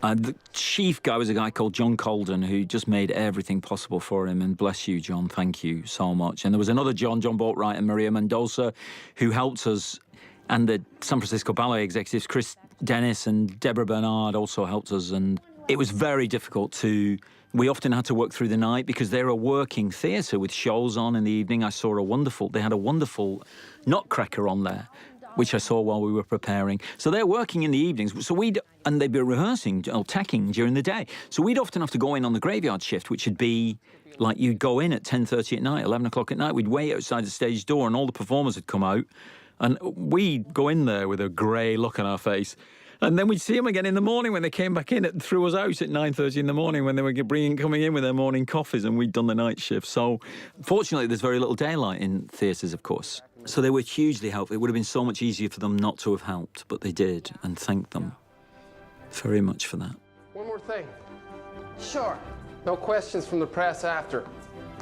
The chief guy was a guy called John Colden, who just made everything possible for him, and bless you, John, thank you so much. And there was another John Boatwright and Maria Mendoza, who helped us, and the San Francisco Ballet executives, Chris Dennis and Deborah Bernard, also helped us, and it was very difficult to... We often had to work through the night because they're a working theatre with shows on in the evening. They had a wonderful Nutcracker on there, which I saw while we were preparing. So they're working in the evenings. So and they'd be rehearsing or teching during the day. So we'd often have to go in on the graveyard shift, which would be like you'd go in at 10:30 at night, 11 o'clock at night. We'd wait outside the stage door and all the performers had come out. And we'd go in there with a grey look on our face. And then we'd see them again in the morning when they came back in. It threw us out at 9:30 in the morning when they were coming in with their morning coffees, and we'd done the night shift. So fortunately, there's very little daylight in theatres, of course. So they were hugely helpful. It would have been so much easier for them not to have helped, but they did, and thank them very much for that. One more thing. Sure. No questions from the press after.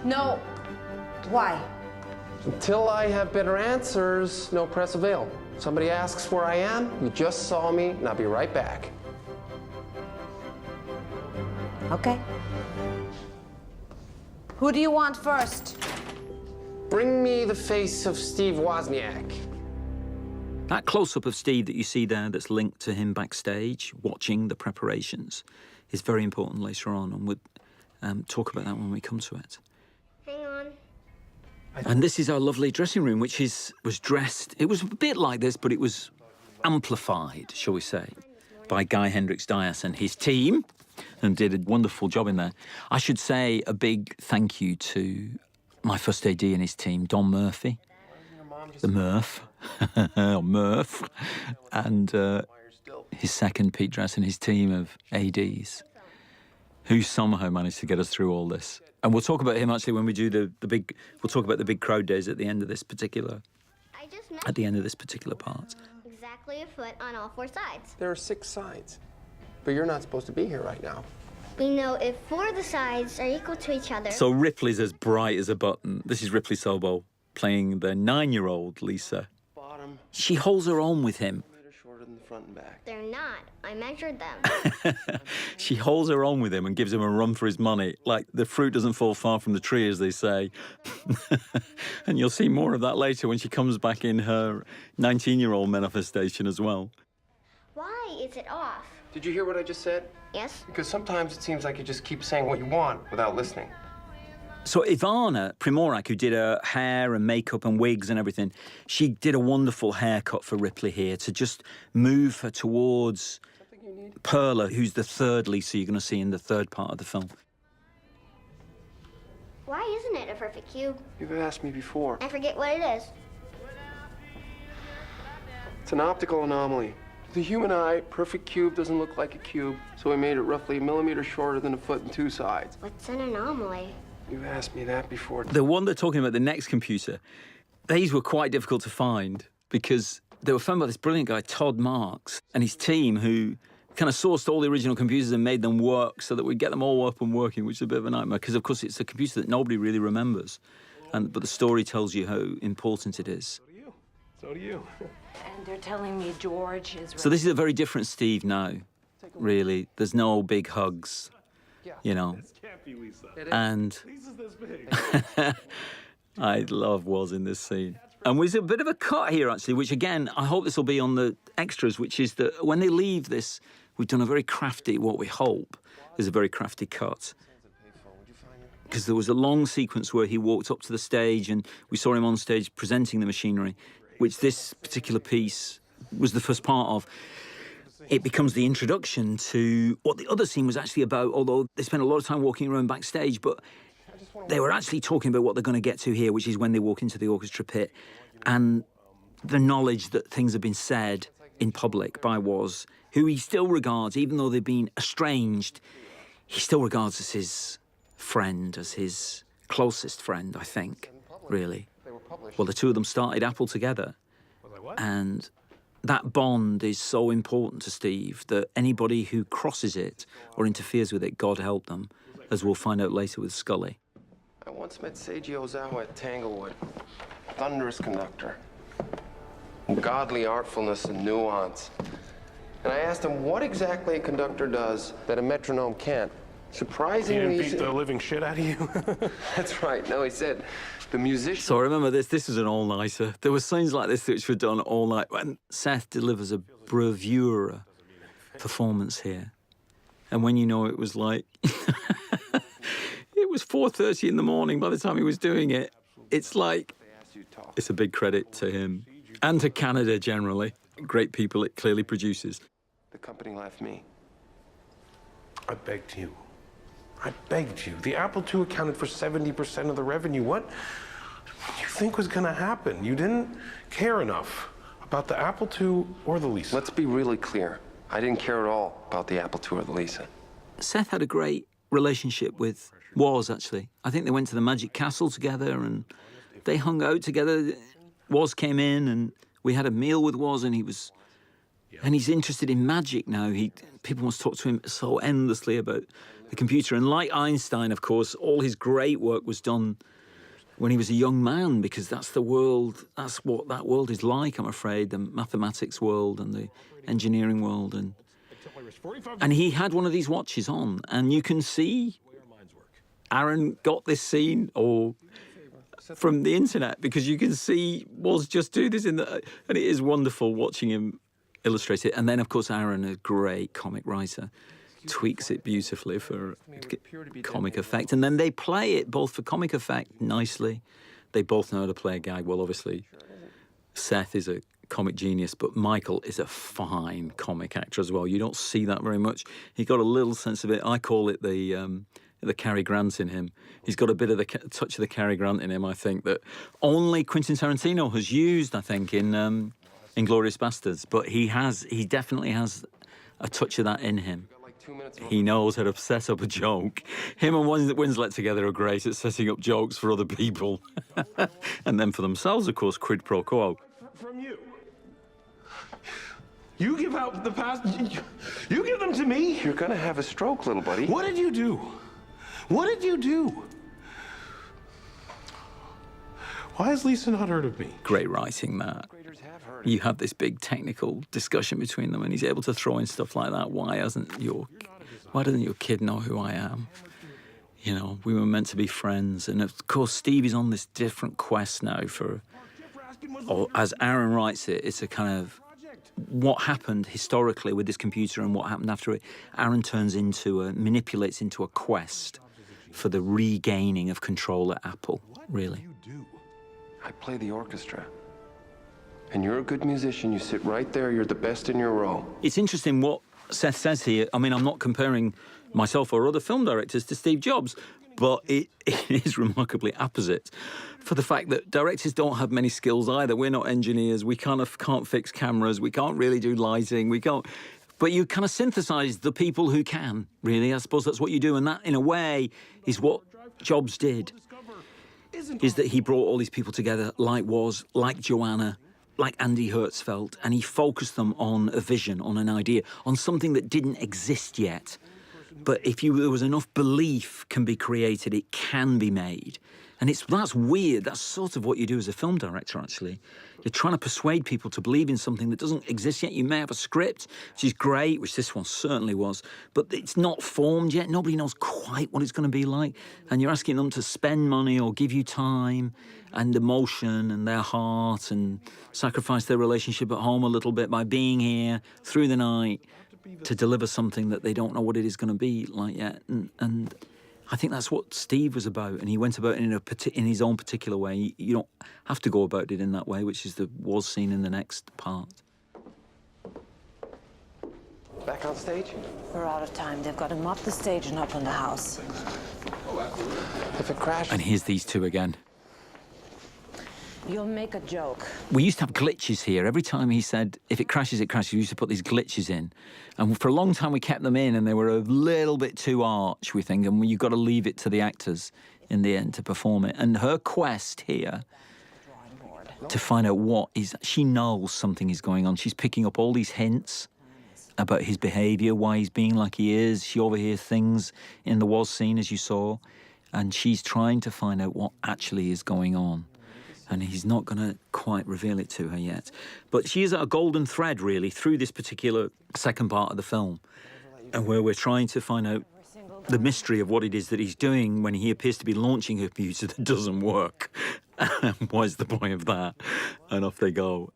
No. Why? Until I have better answers, no press avail. Somebody asks where I am, you just saw me, and I'll be right back. Okay. Who do you want first? Bring me the face of Steve Wozniak. That close-up of Steve that you see there that's linked to him backstage, watching the preparations, is very important later on, and we'll talk about that when we come to it. Hang on. And this is our lovely dressing room, which was dressed... It was a bit like this, but it was amplified, shall we say, by Guy Hendricks Dias and his team, and did a wonderful job in there. I should say a big thank you to my first AD and his team, Don Murphy, the Murph, or Murph, and his second, Pete Dress, and his team of ADs, who somehow managed to get us through all this. And we'll talk about him actually when we do the big. We'll talk about the big crowd days at the end of this particular. Part. Exactly a foot on all 4 sides. There are 6 sides. But you're not supposed to be here right now. We know if 4 of the sides are equal to each other. So Ripley's as bright as a button. This is Ripley Sobol playing the 9-year-old Lisa. Bottom. She holds her own with him. Shorter than the front and back. They're not. I measured them. She holds her own with him and gives him a run for his money. Like, the fruit doesn't fall far from the tree, as they say. And you'll see more of that later when she comes back in her 19-year-old manifestation as well. Why is it off? Did you hear what I just said? Yes. Because sometimes it seems like you just keep saying what you want without listening. So Ivana Primorak, who did her hair and makeup and wigs and everything, she did a wonderful haircut for Ripley here to just move her towards Perla, who's the third Lisa you're going to see in the third part of the film. Why isn't it a perfect cube? You've asked me before. I forget what it is. It's an optical anomaly. To the human eye, perfect cube doesn't look like a cube, so we made it roughly a millimeter shorter than a foot and 2 sides. What's an anomaly? You've asked me that before. The one they're talking about, the next computer, these were quite difficult to find because they were found by this brilliant guy, Todd Marks, and his team, who kind of sourced all the original computers and made them work so that we'd get them all up and working, which is a bit of a nightmare because, of course, it's a computer that nobody really remembers. But the story tells you how important it is. So do you. And they're telling me George is... So this is a very different Steve now, really. There's no big hugs, you know. This can't be Lisa. And Lisa's this big. I love Woz in this scene. And there's a bit of a cut here, actually, which, again, I hope this will be on the extras, which is that when they leave this, we've done a very crafty, what we hope is a very crafty cut. Because there was a long sequence where he walked up to the stage and we saw him on stage presenting the machinery, which this particular piece was the first part of. It becomes the introduction to what the other scene was actually about, although they spent a lot of time walking around backstage, but they were actually talking about what they're going to get to here, which is when they walk into the orchestra pit, and the knowledge that things have been said in public by Woz, who he still regards, even though they've been estranged, he still regards as his friend, as his closest friend, I think, really. Well, the two of them started Apple together, and that bond is so important to Steve that anybody who crosses it or interferes with it, God help them, as we'll find out later with Scully. I once met Seiji Ozawa at Tanglewood. Thunderous conductor. Godly artfulness and nuance. And I asked him what exactly a conductor does that a metronome can't. Surprisingly, He didn't beat the living shit out of you? That's right. No, he said the musician... So I remember this was an all-nighter. There were scenes like this which were done all night. When Seth delivers a bravura performance here. And when you know it was like... it was 4:30 in the morning by the time he was doing it. It's like... It's a big credit to him. And to Canada generally. Great people it clearly produces. The company left me. I begged you. I begged you. The Apple II accounted for 70% of the revenue. What do you think was going to happen? You didn't care enough about the Apple II or the Lisa. Let's be really clear. I didn't care at all about the Apple II or the Lisa. Seth had a great relationship with Woz, actually. I think they went to the Magic Castle together and they hung out together. Woz came in and we had a meal with Woz, and and he's interested in magic now. People must talk to him so endlessly about the computer. And like Einstein, of course, all his great work was done when he was a young man, because that's the world, that's what that world is like, I'm afraid, the mathematics world and the engineering world. And he had one of these watches on, and you can see Aaron got this scene, or from the internet, because you can see Woz just do this and it is wonderful watching him illustrate it. And then, of course, Aaron, a great comic writer, tweaks it beautifully for comic effect. And then they play it both for comic effect nicely. They both know how to play a gag. Well, obviously, Seth is a comic genius, but Michael is a fine comic actor as well. You don't see that very much. He got a little sense of it. I call it the Cary Grant in him. He's got a bit of the touch of the Cary Grant in him, I think, that only Quentin Tarantino has used, I think, in Inglourious Basterds. But he definitely has a touch of that in him. He knows how to set up a joke. Him and Winslet together are great at setting up jokes for other people. And then for themselves, of course, quid pro quo. From you. You give out the past. You give them to me. You're gonna have a stroke, little buddy. What did you do? What did you do? Why has Lisa not heard of me? Great writing, Matt. You have this big technical discussion between them, and he's able to throw in stuff like that. Why doesn't your kid know who I am? You know, we were meant to be friends. And of course, Steve is on this different quest now as Aaron writes it, it's a kind of what happened historically with this computer and what happened after it. Aaron manipulates into a quest for the regaining of control at Apple, really. I play the orchestra. And you're a good musician. You sit right there. You're the best in your row. It's interesting what Seth says here. I mean, I'm not comparing myself or other film directors to Steve Jobs, but it is remarkably opposite for the fact that directors don't have many skills either. We're not engineers. We can't fix cameras. We can't really do lighting. But you kind of synthesize the people who can, really. I suppose that's what you do. And that, in a way, is what Jobs did, is that he brought all these people together, like Woz, like Joanna, like Andy Hertzfeld, and he focused them on a vision, on an idea, on something that didn't exist yet. But if there was enough belief can be created, it can be made. And that's weird. That's sort of what you do as a film director, actually. You're trying to persuade people to believe in something that doesn't exist yet. You may have a script, which is great, which this one certainly was, but it's not formed yet. Nobody knows quite what it's going to be like. And you're asking them to spend money or give you time and emotion and their heart and sacrifice their relationship at home a little bit by being here through the night to deliver something that they don't know what it is going to be like yet. And I think that's what Steve was about, and he went about it in his own particular way. You don't have to go about it in that way, which is the Woz scene in the next part. Back on stage? We're out of time. They've got to mop the stage and open the house. If it crashes... And here's these two again. You'll make a joke. We used to have glitches here. Every time he said, if it crashes, it crashes, we used to put these glitches in. And for a long time, we kept them in, and they were a little bit too arch, we think, and you've got to leave it to the actors in the end to perform it. And her quest here to find out she knows something is going on. She's picking up all these hints about his behaviour, why he's being like he is. She overhears things in the Woz scene, as you saw, and she's trying to find out what actually is going on. And he's not going to quite reveal it to her yet. But she is a golden thread, really, through this particular second part of the film, and where we're trying to find out the mystery of what it is that he's doing when he appears to be launching a computer that doesn't work. What's the point of that? And off they go.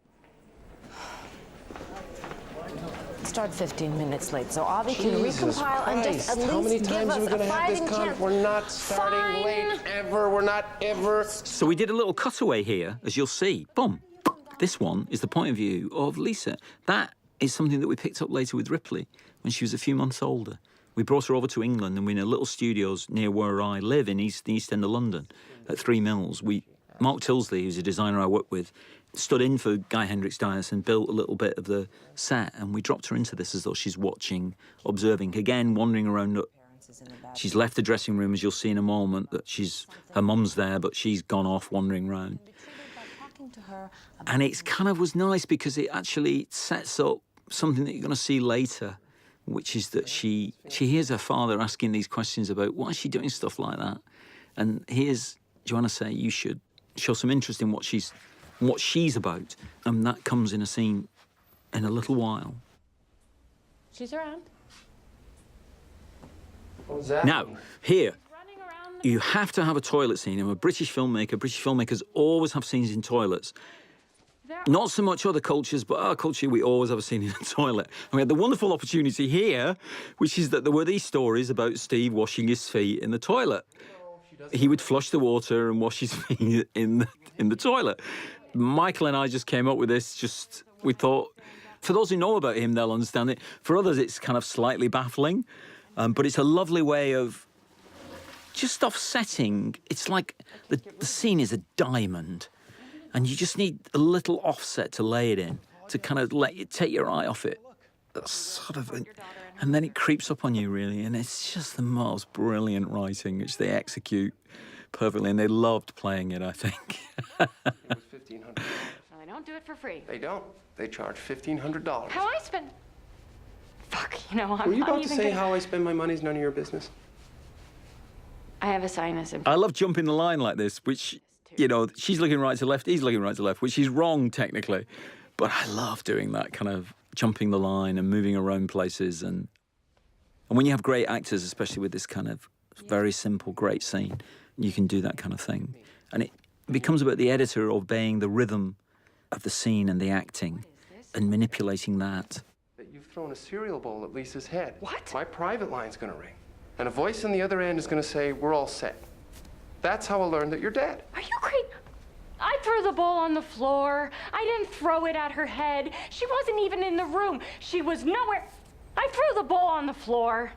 Start 15 minutes late, so Avi can Jesus recompile and just Christ, at how many least give times us are we a going to have this fighting chance. We're not starting late ever. We're not ever. So we did a little cutaway here, as you'll see. Boom. This one is the point of view of Lisa. That is something that we picked up later with Ripley when she was a few months older. We brought her over to England, and we're in a little studios near where I live in the East End of London, at 3 Mills. Mark Tilsley, who's a designer I work with, stood in for Guy Hendricks Dias and built a little bit of the set, and we dropped her into this as though she's watching, observing, again, wandering around. She's left the dressing room, as you'll see in a moment, that her mum's there, but she's gone off wandering around. And it's kind of was nice because it actually sets up something that you're going to see later, which is that she hears her father asking these questions about why is she doing stuff like that. And here's Joanna say, you should show some interest in what she's about. And that comes in a scene in a little while. She's around. What was that? Now, here, you have to have a toilet scene. I'm a British filmmaker. British filmmakers always have scenes in toilets. Not so much other cultures, but our culture, we always have a scene in a toilet. And we had the wonderful opportunity here, which is that there were these stories about Steve washing his feet in the toilet. He would flush the water and wash his feet in the toilet. Michael and I just came up with this, we thought, for those who know about him, they'll understand it. For others, it's kind of slightly baffling, but it's a lovely way of just offsetting. It's like the scene is a diamond, and you just need a little offset to lay it in, to kind of let you take your eye off it. That's sort of, and then it creeps up on you, really, and it's just the most brilliant writing, which they execute perfectly, and they loved playing it, I think. It was $1,500. Well, they don't do it for free. They don't. They charge $1,500. How I spend... Fuck, you know, I'm Were you not about to even say gonna... how I spend my money is none of your business? I have a sinus infection. I love jumping the line like this, which, you know, she's looking right to left, he's looking right to left, which is wrong technically. But I love doing that kind of jumping the line and moving around places. And when you have great actors, especially with this kind of very simple, great scene, you can do that kind of thing. And it becomes about the editor obeying the rhythm of the scene and the acting and manipulating that. That you've thrown a cereal bowl at Lisa's head. What? My private line's gonna ring. And a voice on the other end is gonna say, we're all set. That's how I learned that you're dead. Are you crazy? I threw the bowl on the floor. I didn't throw it at her head. She wasn't even in the room. She was nowhere. I threw the bowl on the floor.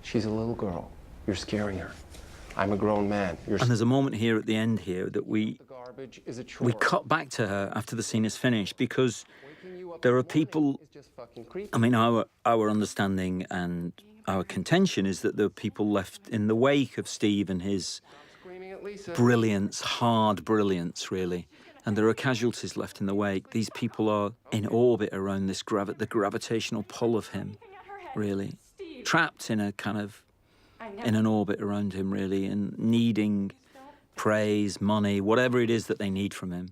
She's a little girl. You're scaring her. I'm a grown man. And there's a moment here at the end here that we cut back to her after the scene is finished, because there are people, I mean, our understanding and our contention is that there are people left in the wake of Steve and his brilliance, hard brilliance, really. And there are casualties left in the wake. These people are in orbit around this the gravitational pull of him, really. Trapped in a kind of, in an orbit around him, really, and needing praise, money, whatever it is that they need from him,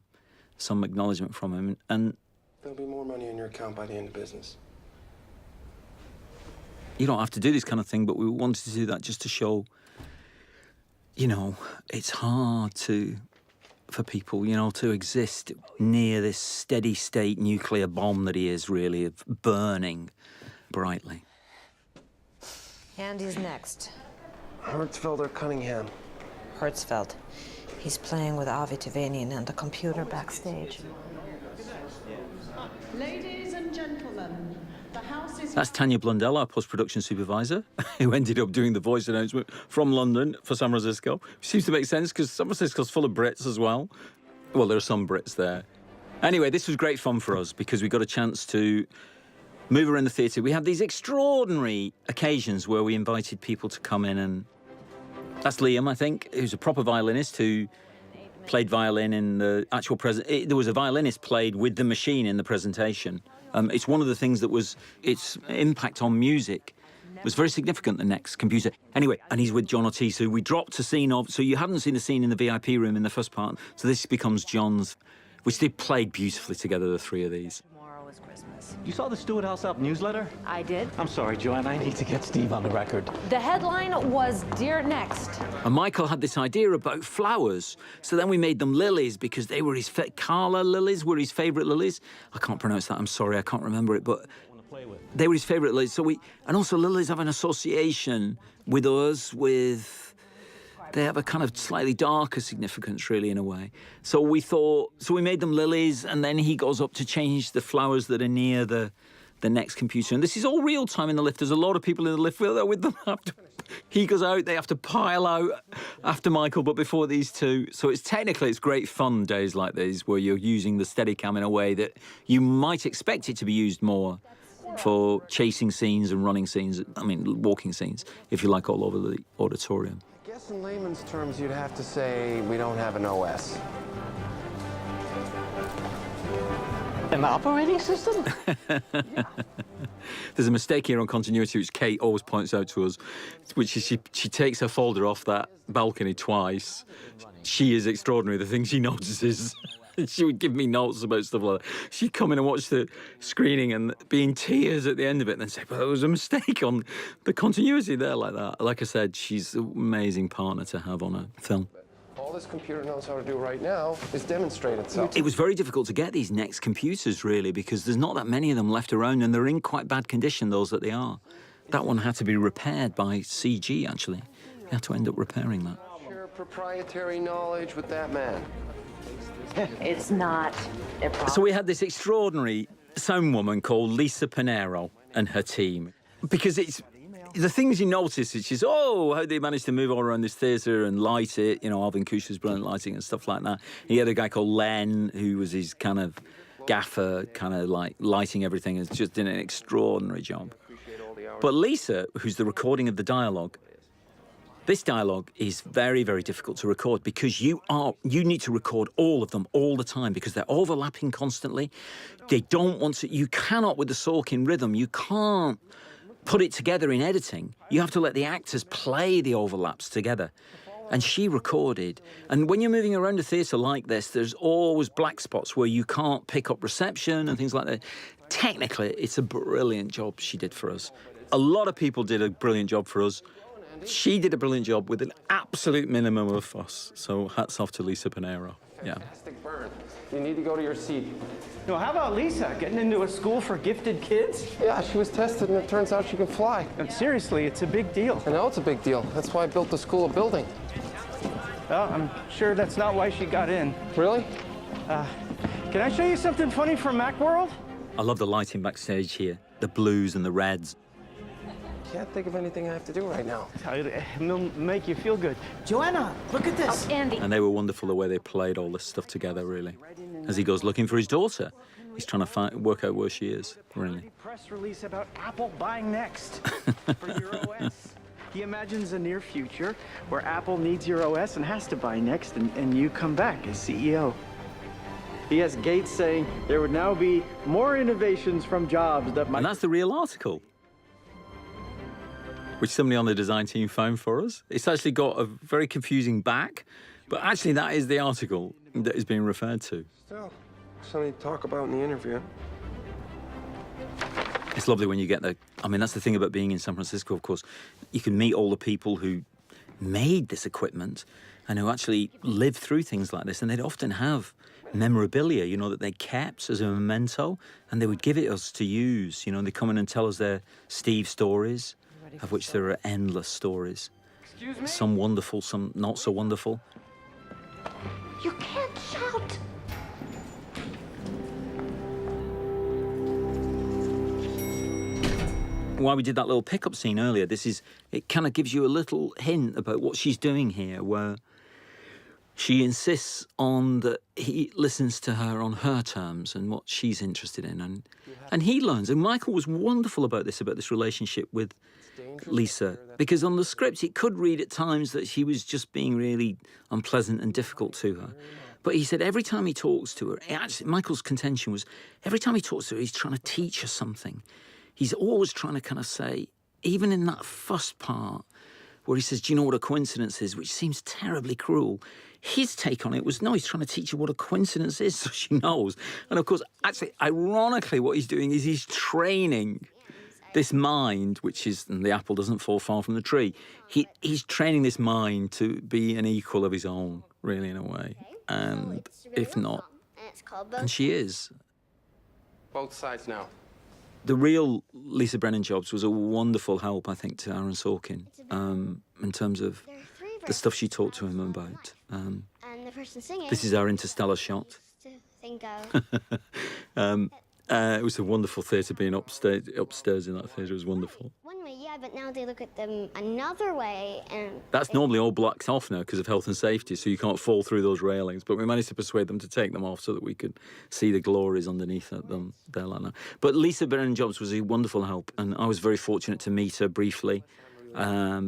some acknowledgement from him. And there'll be more money in your account by the end of business. You don't have to do this kind of thing, but we wanted to do that just to show, you know, it's hard for people, you know, to exist near this steady state nuclear bomb that he is, really, of burning brightly. Andy's next. Hertzfeld or Cunningham? Hertzfeld. He's playing with Avi Tevanian and the computer backstage. Ladies and gentlemen, the house is... That's Tanya Blundell, our post-production supervisor, who ended up doing the voice announcement from London for San Francisco. Seems to make sense, because San Francisco's full of Brits as well. Well, there are some Brits there. Anyway, this was great fun for us, because we got a chance to move around the theatre. We had these extraordinary occasions where we invited people to come in, and that's Liam, I think, who's a proper violinist who played violin in the actual there was a violinist played with the machine in the presentation. It's one of the things that was, its impact on music was very significant, the next computer. Anyway, and he's with John Ortiz, who we dropped a scene of, so you hadn't seen the scene in the VIP room in the first part, so this becomes John's, which they played beautifully together, the three of these. Tomorrow is Christmas. You saw the Stewart House Up newsletter? I did. I'm sorry, Joanne, I need to get Steve on the record. The headline was Dear Next. And Michael had this idea about flowers, so then we made them lilies because they were his Carla lilies were his favourite lilies. I can't pronounce that, I'm sorry, I can't remember it, but they were his favourite lilies. So and also lilies have an association with us, they have a kind of slightly darker significance, really, in a way. So we made them lilies, and then he goes up to change the flowers that are near the next computer. And this is all real time in the lift. There's a lot of people in the lift with them. He goes out, they have to pile out after Michael, but before these two. So it's great fun days like these where you're using the Steadicam in a way that you might expect it to be used more for chasing scenes and running scenes, walking scenes, if you like, all over the auditorium. I guess in layman's terms, you'd have to say we don't have an OS. An operating system? Yeah. There's a mistake here on continuity, which Kate always points out to us, which is she takes her folder off that balcony twice. She is extraordinary, the things she notices. She would give me notes about stuff like that. She'd come in and watch the screening and be in tears at the end of it and then say, well, there was a mistake on the continuity there like that. Like I said, she's an amazing partner to have on a film. All this computer knows how to do right now is demonstrate itself. It was very difficult to get these next computers, really, because there's not that many of them left around, and they're in quite bad condition, those that they are. That one had to be repaired by CG, actually. They had to end up repairing that. Share proprietary knowledge with that man. It's not a problem. So we had this extraordinary sound woman called Lisa Pinero and her team, because it's the things you notice, which is, oh, how they managed to move all around this theatre and light it, you know, Alvin Kushner's brilliant lighting and stuff like that. He had a guy called Len, who was his kind of gaffer, kind of like lighting everything, and just did an extraordinary job. But Lisa, who's the recording of the dialogue, this dialogue is very, very difficult to record because you need to record all of them all the time because they're overlapping constantly. They don't want to, you cannot, with the Sorkin rhythm, you can't put it together in editing. You have to let the actors play the overlaps together. And she recorded. And when you're moving around a theatre like this, there's always black spots where you can't pick up reception and things like that. Technically, it's a brilliant job she did for us. A lot of people did a brilliant job for us. She did a brilliant job with an absolute minimum of fuss. So hats off to Lisa Pinero. Yeah. Fantastic burn. You need to go to your seat. No, how about Lisa getting into a school for gifted kids? Yeah, she was tested and it turns out she can fly. And seriously, it's a big deal. I know it's a big deal. That's why I built the school of building. Well, I'm sure that's not why she got in. Really? Can I show you something funny from Macworld? I love the lighting backstage here, the blues and the reds. Can't think of anything I have to do right now. It'll make you feel good. Joanna, look at this. Oh, Andy. And they were wonderful the way they played all this stuff together, really. As he goes looking for his daughter, he's trying to work out where she is, really. Press release about Apple buying Next for your OS. He imagines a near future where Apple needs your OS and has to buy Next, and you come back as CEO. He has Gates saying there would now be more innovations from Jobs that might... And that's the real article, which somebody on the design team found for us. It's actually got a very confusing back, but actually that is the article that is being referred to. Still, something to talk about in the interview. It's lovely when you get the... I mean, that's the thing about being in San Francisco, of course. You can meet all the people who made this equipment and who actually lived through things like this, and they'd often have memorabilia, you know, that they kept as a memento, and they would give it us to use. You know, they come in and tell us their Steve stories, of which there are endless stories. Excuse me? Some wonderful, some not so wonderful. You can't shout. Why we did that little pickup scene earlier, it kind of gives you a little hint about what she's doing here, where she insists on that he listens to her on her terms and what she's interested in, and he learns. And Michael was wonderful about this relationship with Lisa, because on the script it could read at times that she was just being really unpleasant and difficult to her. But he said every time he talks to her, Michael's contention was every time he talks to her, he's trying to teach her something. He's always trying to kind of say, even in that first part, where he says, do you know what a coincidence is, which seems terribly cruel, his take on it was, no, he's trying to teach her what a coincidence is so she knows. And of course, actually, ironically, what he's doing is he's training this mind, which is, and the apple doesn't fall far from the tree, he's training this mind to be an equal of his own, really, in a way. And if not, and she is. Both sides now. The real Lisa Brennan Jobs was a wonderful help, I think, to Aaron Sorkin in terms of the stuff she talked to him about. And the person singing. This is our interstellar shot. Think of. It was a wonderful theatre, being upstairs in that theatre. It was wonderful. One way, yeah, but now they look at them another way, and... That's normally all blocked off now because of health and safety, so you can't fall through those railings. But we managed to persuade them to take them off so that we could see the glories underneath them there like that. But Lisa Brennan Jobs was a wonderful help, and I was very fortunate to meet her briefly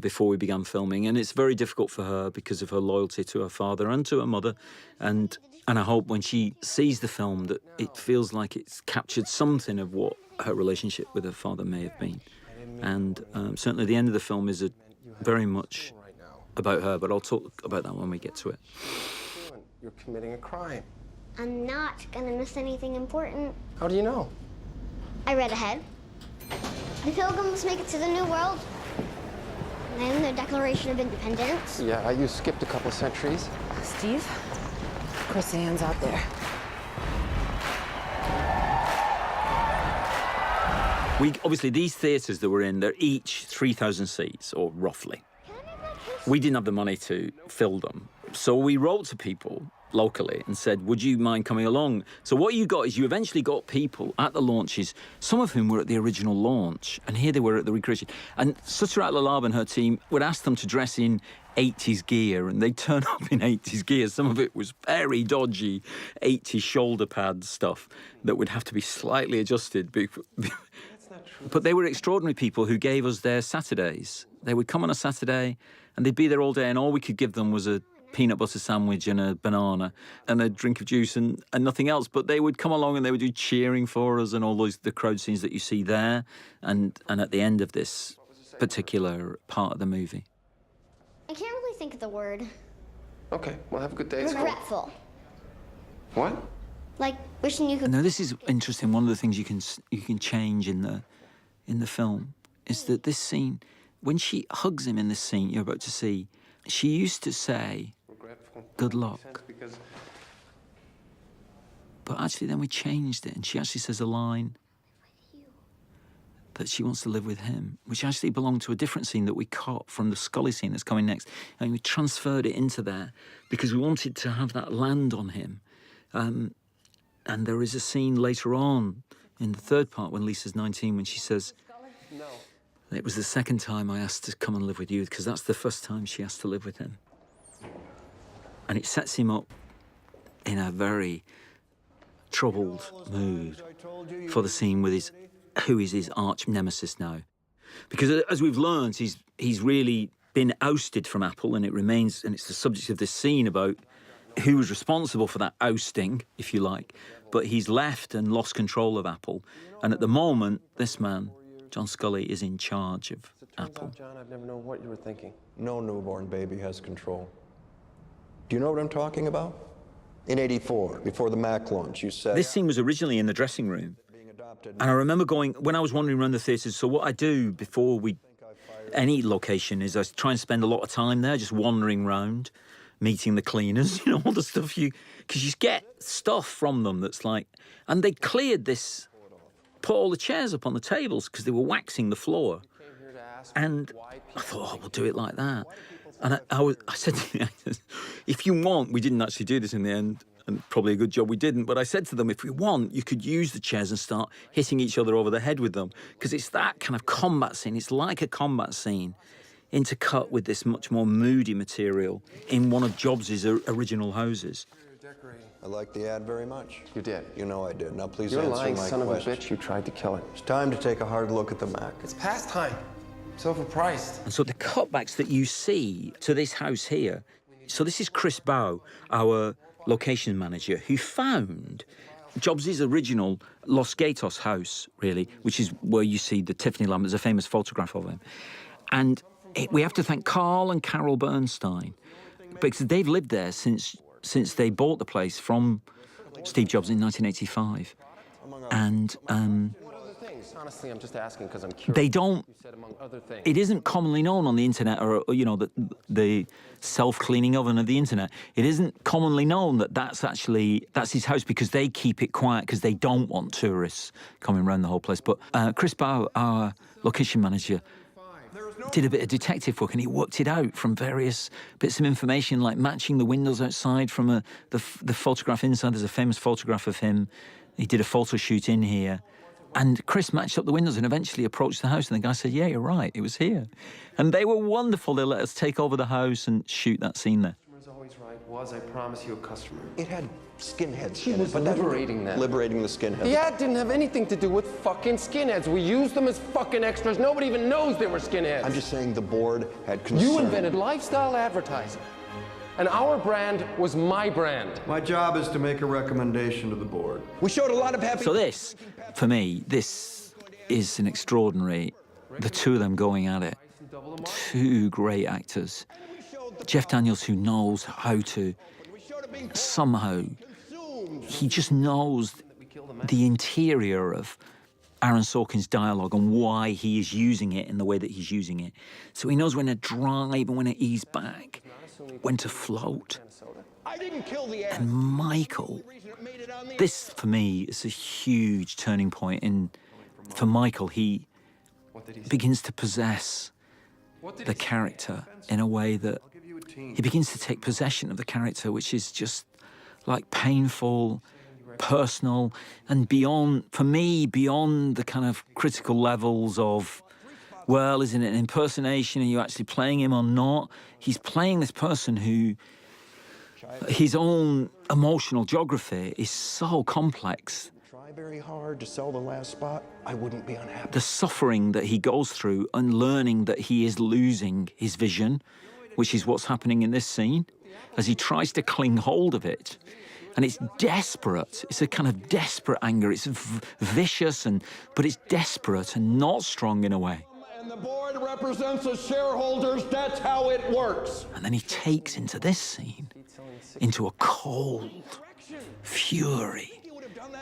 before we began filming. And it's very difficult for her because of her loyalty to her father and to her mother. And I hope when she sees the film that it feels like it's captured something of what her relationship with her father may have been. And certainly the end of the film is very much about her, but I'll talk about that when we get to it. You're committing a crime. I'm not gonna miss anything important. How do you know? I read ahead. The Pilgrims make it to the New World. And then the Declaration of Independence. Yeah, you skipped a couple of centuries. Steve, Chris Ann's out there. Obviously, these theatres that we're in, they're each 3,000 seats, or roughly. We didn't have the money to fill them. So we wrote to people locally and said, would you mind coming along? So what you got is you eventually got people at the launches, some of whom were at the original launch, and here they were at the recreation. And Sutrat Lalab and her team would ask them to dress in 80s gear, and they'd turn up in 80s gear. Some of it was very dodgy 80s shoulder pad stuff that would have to be slightly adjusted. But they were extraordinary people who gave us their Saturdays. They would come on a Saturday and they'd be there all day, and all we could give them was a peanut butter sandwich and a banana and a drink of juice and nothing else. But they would come along and they would do cheering for us and all the crowd scenes that you see there and at the end of this particular part of the movie. I can't really think of the word. Okay, well, have a good day at school. Regretful. What? Like wishing you could. Now, this is interesting. One of the things you can change in the film is that this scene, when she hugs him in this scene you're about to see, she used to say, "Good luck." But actually, then we changed it, and she actually says a line that she wants to live with him, which actually belonged to a different scene that we cut from the Scully scene that's coming next, and we transferred it into there because we wanted to have that land on him. And there is a scene later on in the third part when Lisa's 19, when she says, it was the second time I asked to come and live with you, because that's the first time she asked to live with him. And it sets him up in a very troubled mood for the scene with who is his arch nemesis now. Because as we've learned, he's really been ousted from Apple, and it's the subject of this scene about who was responsible for that ousting, if you like. But he's left and lost control of Apple. And at the moment, this man, John Scully, is in charge of Apple. John, I've never known what you were thinking. No newborn baby has control. Do you know what I'm talking about? In '84, before the Mac launch, you said... This scene was originally in the dressing room. And I remember when I was wandering around the theatres, so what I do before any location is I try and spend a lot of time there, just wandering around, meeting the cleaners, all the stuff because you get stuff from them that's like, and they cleared this, put all the chairs up on the tables because they were waxing the floor. And I thought, we'll do it like that. And I said to the actors, if you want, we didn't actually do this in the end, and probably a good job we didn't, but I said to them, if you want, you could use the chairs and start hitting each other over the head with them, because it's that kind of combat scene. It's like a combat scene intercut with this much more moody material in one of Jobs' original houses. I like the ad very much. You did? You know I did. Now please You're answer lying my son question. of a bitch. You tried to kill it. It's time to take a hard look at the Mac. It's past time. It's overpriced. And so the cutbacks that you see to this house here, so this is Chris Bow, our location manager, who found Jobs' original Los Gatos house, really, which is where you see the Tiffany lamp. There's a famous photograph of him. And we have to thank Carl and Carol Bernstein, because they've lived there since they bought the place from Steve Jobs in 1985. And honestly, I'm just asking because I'm curious. they don't. You said among other things. It isn't commonly known on the internet, or the self-cleaning oven of the internet. It isn't commonly known that that's his house, because they keep it quiet because they don't want tourists coming around the whole place. But Chris Bow, our location manager, did a bit of detective work, and he worked it out from various bits of information, like matching the windows outside from the photograph inside. There's a famous photograph of him. He did a photo shoot in here. And Chris matched up the windows and eventually approached the house, and the guy said, yeah, you're right, it was here. And they were wonderful. They let us take over the house and shoot that scene there. Customer's always right. I promise you, a customer. It had skinheads He in was it, but liberating them. Liberating the skinheads. The ad didn't have anything to do with fucking skinheads. We used them as fucking extras. Nobody even knows they were skinheads. I'm just saying the board had concern. You invented lifestyle advertising. And our brand was my brand. My job is to make a recommendation to the board. We showed a lot of happy... So this, for me, this is an extraordinary, the two of them going at it. Two great actors. Jeff Daniels, who knows how to somehow he just knows the interior of Aaron Sorkin's dialogue and why he is using it in the way that he's using it. So he knows when to drive and when to ease back, when to float. And Michael, this for me is a huge turning point. For Michael, he begins to possess the character in a way that he begins to take possession of the character, which is just like painful, personal, and beyond, for me, beyond the kind of critical levels of, well, is it an impersonation? Are you actually playing him or not? He's playing this person who, his own emotional geography is so complex. Try very hard to sell the last spot, I wouldn't be unhappy. The suffering that he goes through and learning that he is losing his vision, which is what's happening in this scene, as he tries to cling hold of it. And it's desperate. It's a kind of desperate anger. It's vicious, but it's desperate and not strong in a way. And the board represents the shareholders. That's how it works. And then he takes into this scene, into a cold fury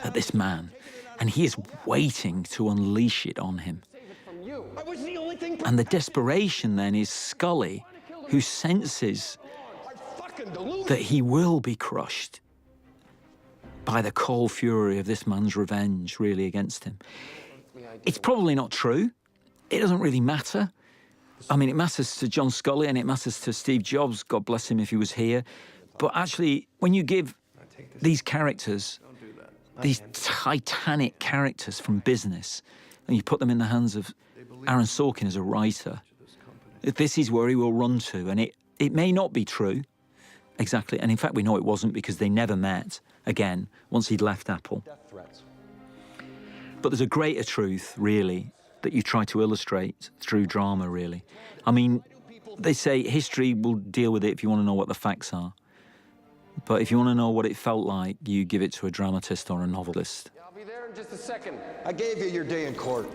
at this man. And he is waiting to unleash it on him. And the desperation then is Scully, who senses that he will be crushed by the cold fury of this man's revenge, really, against him. It's probably not true. It doesn't really matter. I mean, it matters to John Scully and it matters to Steve Jobs, God bless him if he was here. But actually, when you give these characters, these titanic characters from business, and you put them in the hands of Aaron Sorkin as a writer, this is where he will run to. And it may not be true, exactly. And in fact, we know it wasn't because they never met again once he'd left Apple. But there's a greater truth, really, that you try to illustrate through drama, really. I mean, they say history will deal with it if you want to know what the facts are. But if you want to know what it felt like, you give it to a dramatist or a novelist. I'll be there in just a second. I gave you your day in court.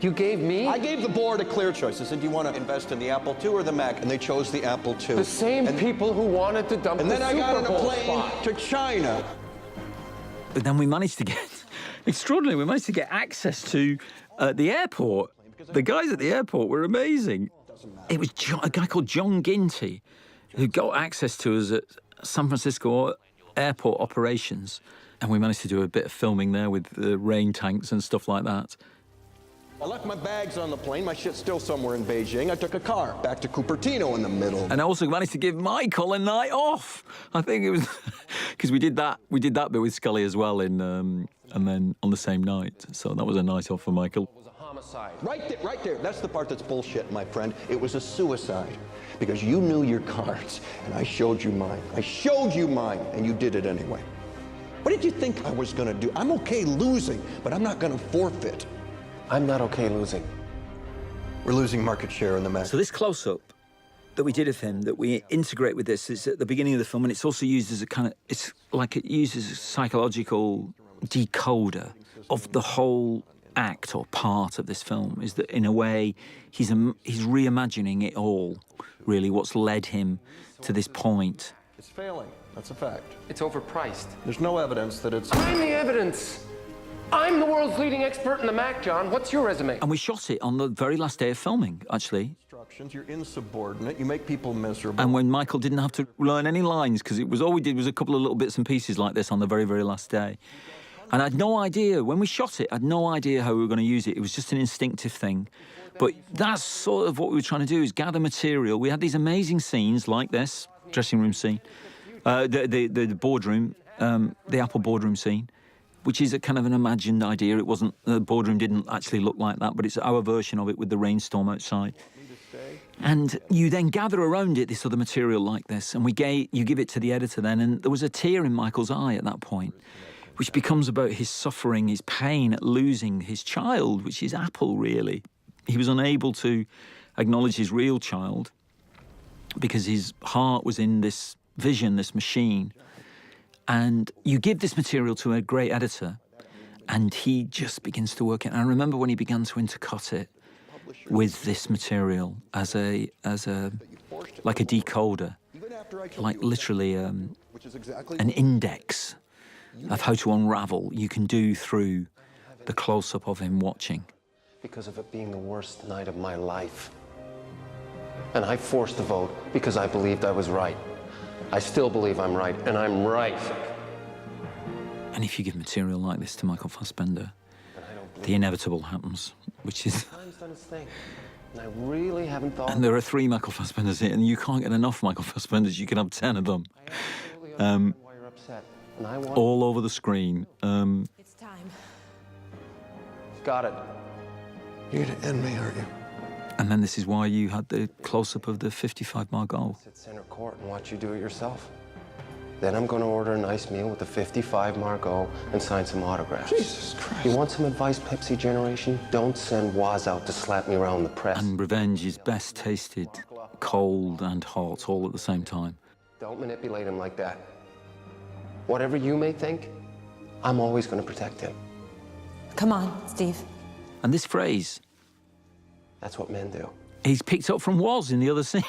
You gave me? I gave the board a clear choice. I said, do you want to invest in the Apple II or the Mac? And they chose the Apple II. The same people who wanted to dump the Super Bowl And then I got on a plane spot. to China. But then we managed to get, extraordinary, we managed to get access to the airport. The guys at the airport were amazing. It was a guy called John Ginty who got access to us at San Francisco airport operations. And we managed to do a bit of filming there with the rain tanks and stuff like that. I left my bags on the plane. My shit's still somewhere in Beijing. I took a car back to Cupertino in the middle. And I also managed to give Michael a night off. I think it was because we did that bit with Scully as well and then on the same night. So that was a night off for Michael. It was a homicide. Right there. That's the part that's bullshit, my friend. It was a suicide because you knew your cards and I showed you mine. I showed you mine and you did it anyway. What did you think I was going to do? I'm okay losing, but I'm not going to forfeit. I'm not okay losing. We're losing market share in the Mac. So this close-up that we did of him, that we integrate with this, is at the beginning of the film, and it's also used as a kind of, it's like it uses a psychological decoder of the whole act or part of this film, is that in a way he's reimagining it all, really, what's led him to this point. It's failing. That's a fact. It's overpriced. There's no evidence that it's... I'm the evidence. I'm the world's leading expert in the Mac, John. What's your resume? And we shot it on the very last day of filming, actually. You're insubordinate. You make people miserable. And when Michael didn't have to learn any lines, because it was all we did was a couple of little bits and pieces like this on the very, very last day. And I had no idea, when we shot it, I had no idea how we were going to use it. It was just an instinctive thing. But that's sort of what we were trying to do, is gather material. We had these amazing scenes like this, dressing room scene, the boardroom, the Apple boardroom scene, which is a kind of an imagined idea. It wasn't, the boardroom didn't actually look like that, but it's our version of it with the rainstorm outside. And you then gather around it this other material like this, and you give it to the editor then, and there was a tear in Michael's eye at that point, which becomes about his suffering, his pain at losing his child, which is Apple, really. He was unable to acknowledge his real child because his heart was in this vision, this machine. And you give this material to a great editor, and he just begins to work it. And I remember when he began to intercut it with this material as a like a decoder, like literally an index of how to unravel you can do through the close-up of him watching. Because of it being the worst night of my life. And I forced the vote because I believed I was right. I still believe I'm right, and I'm right. And if you give material like this to Michael Fassbender, the inevitable happens, which is... Time's done its thing, and I really haven't thought... And there are 3 Michael Fassbenders here, and you can't get enough Michael Fassbenders. You can have 10 of them. why you're upset, and I want... All over the screen. It's time. Got it. You're gonna end me, aren't you? And then this is why you had the close-up of the 55-mile goal. Sit center court and watch you do it yourself. Then I'm going to order a nice meal with the 55 Margot and sign some autographs. Jesus Christ. You want some advice, Pepsi generation? Don't send Waz out to slap me around the press. And revenge is best tasted cold and hot all at the same time. Don't manipulate him like that. Whatever you may think, I'm always going to protect him. Come on, Steve. And this phrase... That's what men do. He's picked up from Woz in the other scene.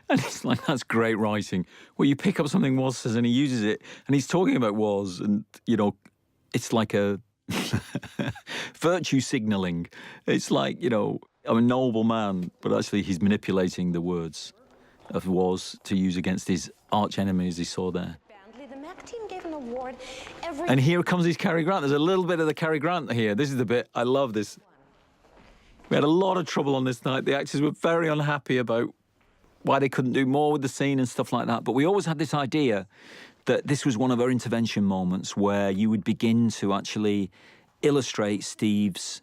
And it's like, that's great writing. Where you pick up something Woz says and he uses it, and he's talking about Woz, and, you know, it's like a virtue signalling. It's like, you know, I'm a noble man, but actually he's manipulating the words of Woz to use against his arch enemy, as he saw there. The Mac team gave an award every... And here comes his Cary Grant. There's a little bit of the Cary Grant here. This is the bit, I love this. We had a lot of trouble on this night. The actors were very unhappy about why they couldn't do more with the scene and stuff like that. But we always had this idea that this was one of our intervention moments where you would begin to actually illustrate Steve's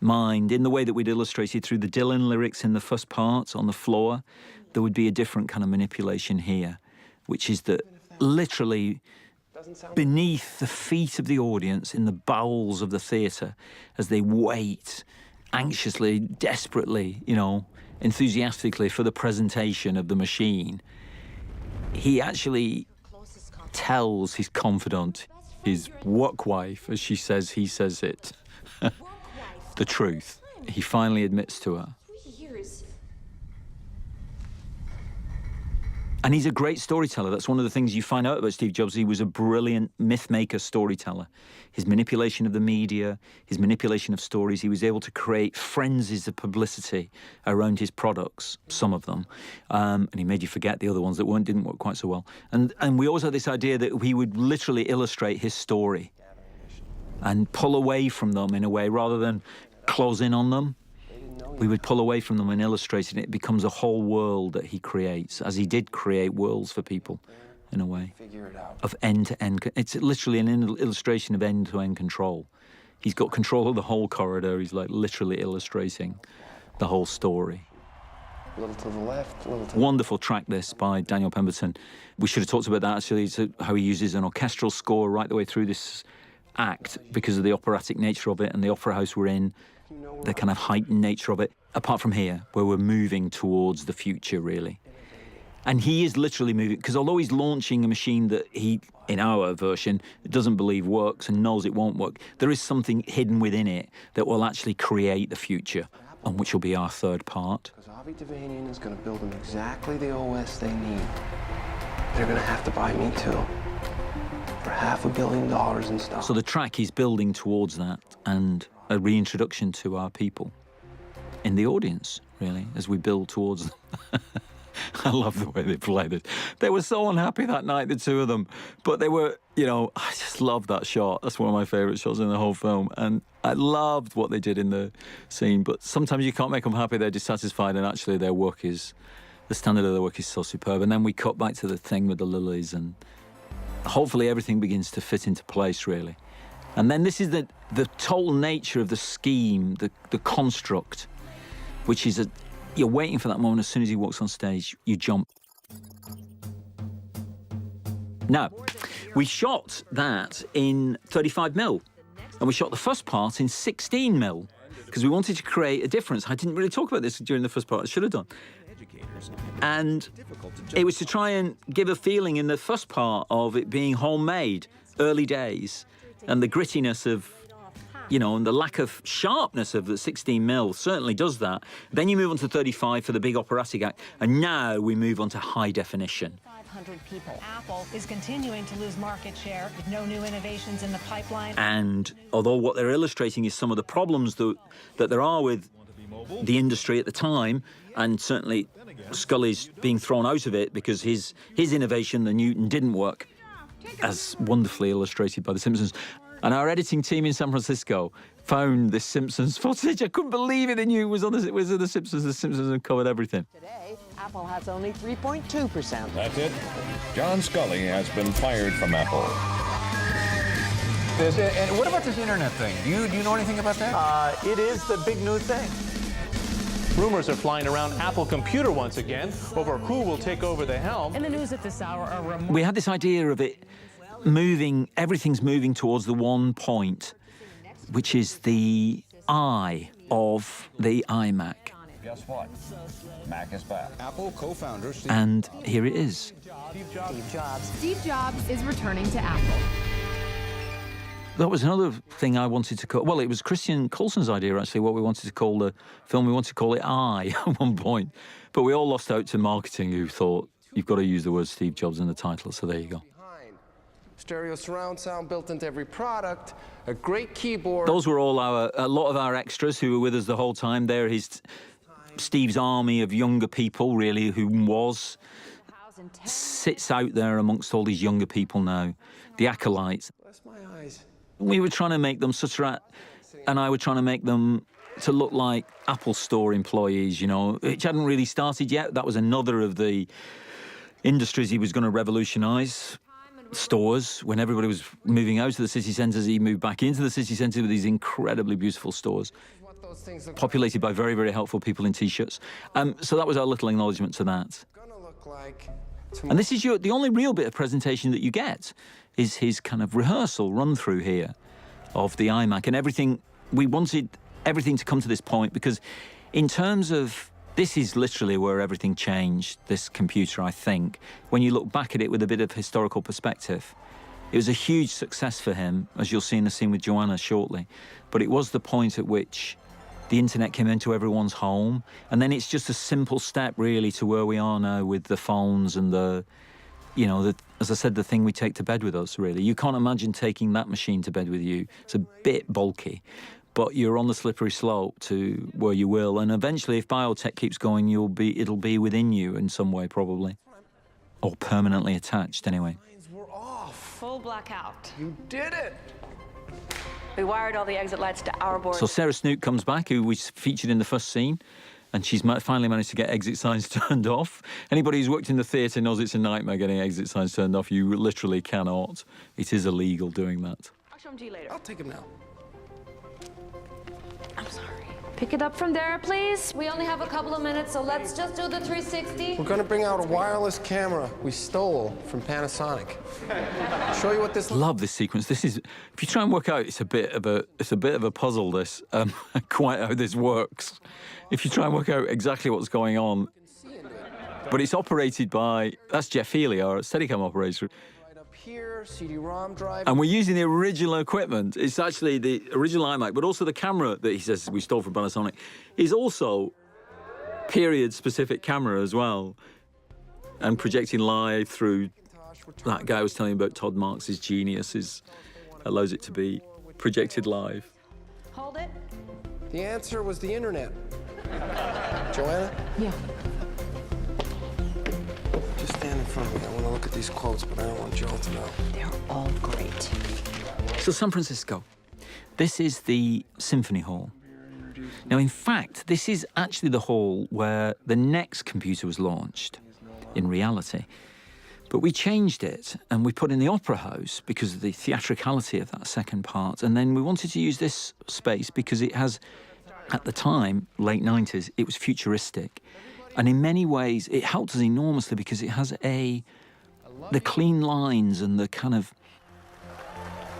mind in the way that we'd illustrated through the Dylan lyrics in the first part on the floor. There would be a different kind of manipulation here, which is that literally beneath the feet of the audience, in the bowels of the theatre, as they wait anxiously, desperately, you know, enthusiastically for the presentation of the machine, he actually tells his confidant, his work wife, as she says he says it, the truth. He finally admits to her. And he's a great storyteller. That's one of the things you find out about Steve Jobs. He was a brilliant myth-maker storyteller. His manipulation of the media, his manipulation of stories, he was able to create frenzies of publicity around his products, some of them. And he made you forget the other ones that didn't work quite so well. And we always had this idea that he would literally illustrate his story and pull away from them in a way, rather than close in on them. We would pull away from them and illustrate it. It becomes a whole world that he creates, as he did create worlds for people, in a way, of end-to-end. It's literally an illustration of end-to-end control. He's got control of the whole corridor. He's like literally illustrating the whole story. A little to the left, a little to the... Wonderful track, this, by Daniel Pemberton. We should have talked about that, actually. It's how he uses an orchestral score right the way through this act because of the operatic nature of it and the opera house we're in, the kind of heightened nature of it, apart from here, where we're moving towards the future, really. And he is literally moving, because although he's launching a machine that he, in our version, doesn't believe works and knows it won't work, there is something hidden within it that will actually create the future, and which will be our third part. Because Avi Devanian is going to build them exactly the OS they need. They're going to have to buy me, too. For $500 million in stock. So the track is building towards that, and a reintroduction to our people in the audience, really, as we build towards them. I love the way they played it. They were so unhappy that night, the two of them, but they were, you know, I just love that shot. That's one of my favourite shots in the whole film, and I loved what they did in the scene, but sometimes you can't make them happy, they're dissatisfied, and actually their work is, the standard of their work is so superb. And then we cut back to the thing with the lilies, and hopefully everything begins to fit into place, really. And then this is the total nature of the scheme, the construct, which is you're waiting for that moment. As soon as he walks on stage, you jump. Now, we shot that in 35mm, and we shot the first part in 16mm, because we wanted to create a difference. I didn't really talk about this during the first part. I should have done. And it was to try and give a feeling in the first part of it being homemade, early days, and the grittiness of you know, and the lack of sharpness of the 16mm certainly does that. Then you move on to 35 for the big operatic act, and now we move on to high definition. 500 people. Apple is continuing to lose market share with no new innovations in the pipeline. And although what they're illustrating is some of the problems that there are with the industry at the time, and certainly Scully's being thrown out of it because his innovation, the Newton, didn't work, as wonderfully illustrated by The Simpsons. And our editing team in San Francisco found this Simpsons footage. I couldn't believe it. They knew it was in The Simpsons. The Simpsons had covered everything. Today, Apple has only 3.2%. That's it. John Scully has been fired from Apple. And what about this internet thing? Do you know anything about that? It is the big new thing. Rumors are flying around Apple Computer once again over who will take over the helm. In the news at this hour are We had this idea of it moving, everything's moving towards the one point, which is the eye of the iMac. Guess what? Mac is back. Apple co-founder And here it is. Steve Jobs is returning to Apple. That was another thing I wanted to call. Well, it was Christian Coulson's idea, actually, what we wanted to call the film. We wanted to call it I at one point. But we all lost out to marketing, who thought, you've got to use the word Steve Jobs in the title, so there you go. Stereo surround sound built into every product, a great keyboard. Those were all a lot of our extras who were with us the whole time. They're Steve's army of younger people, really, who sits out there amongst all these younger people now, the acolytes. Bless my eyes. We were trying to make them and I were trying to make them to look like Apple Store employees, you know, which hadn't really started yet. That was another of the industries he was going to revolutionise. Stores. When everybody was moving out of the city centres, he moved back into the city centre with these incredibly beautiful stores, populated by very, very helpful people in T-shirts. So that was our little acknowledgement to that. And this is the only real bit of presentation that you get, is his kind of rehearsal run-through here of the iMac and everything. We wanted everything to come to this point because in terms of, this is literally where everything changed, this computer, I think. When you look back at it with a bit of historical perspective, it was a huge success for him, as you'll see in the scene with Joanna shortly. But it was the point at which the internet came into everyone's home. And then it's just a simple step, really, to where we are now with the phones and as I said, the thing we take to bed with us, really. You can't imagine taking that machine to bed with you. It's a bit bulky, but you're on the slippery slope to where you will. And eventually, if biotech keeps going, it'll be within you in some way, probably. Or permanently attached, anyway. We're off. Full blackout. You did it. We wired all the exit lights to our board. So Sarah Snook comes back, who was featured in the first scene, and she's finally managed to get exit signs turned off. Anybody who's worked in the theatre knows it's a nightmare getting exit signs turned off. You literally cannot. It is illegal doing that. I'll show them to you later. I'll take him now. I'm sorry. Pick it up from there, please. We only have a couple of minutes, so let's just do the 360. We're going to bring out a wireless camera we stole from Panasonic. Show you what this. Love this sequence. This is, if you try and work out, it's a bit of a puzzle. This quite how this works. If you try and work out exactly what's going on, but it's operated by, that's Jeff Healy, our Steadicam operator. Here, CD-ROM drive. And we're using the original equipment. It's actually the original iMac, but also the camera that he says we stole from Panasonic is also period-specific camera as well, and projecting live through that guy I was telling you about, Todd Marks' genius, allows it to be projected live. Hold it. The answer was the internet. Joanna? Yeah. Just stand in front of me. I want to look at these quotes, but I don't want Joel to know. They're all great. So San Francisco, this is the Symphony Hall. Now, in fact, this is actually the hall where the next computer was launched, in reality. But we changed it, and we put in the Opera House because of the theatricality of that second part. And then we wanted to use this space because it has, at the time, late 90s, it was futuristic. And in many ways, it helped us enormously because it has the clean lines and the kind of,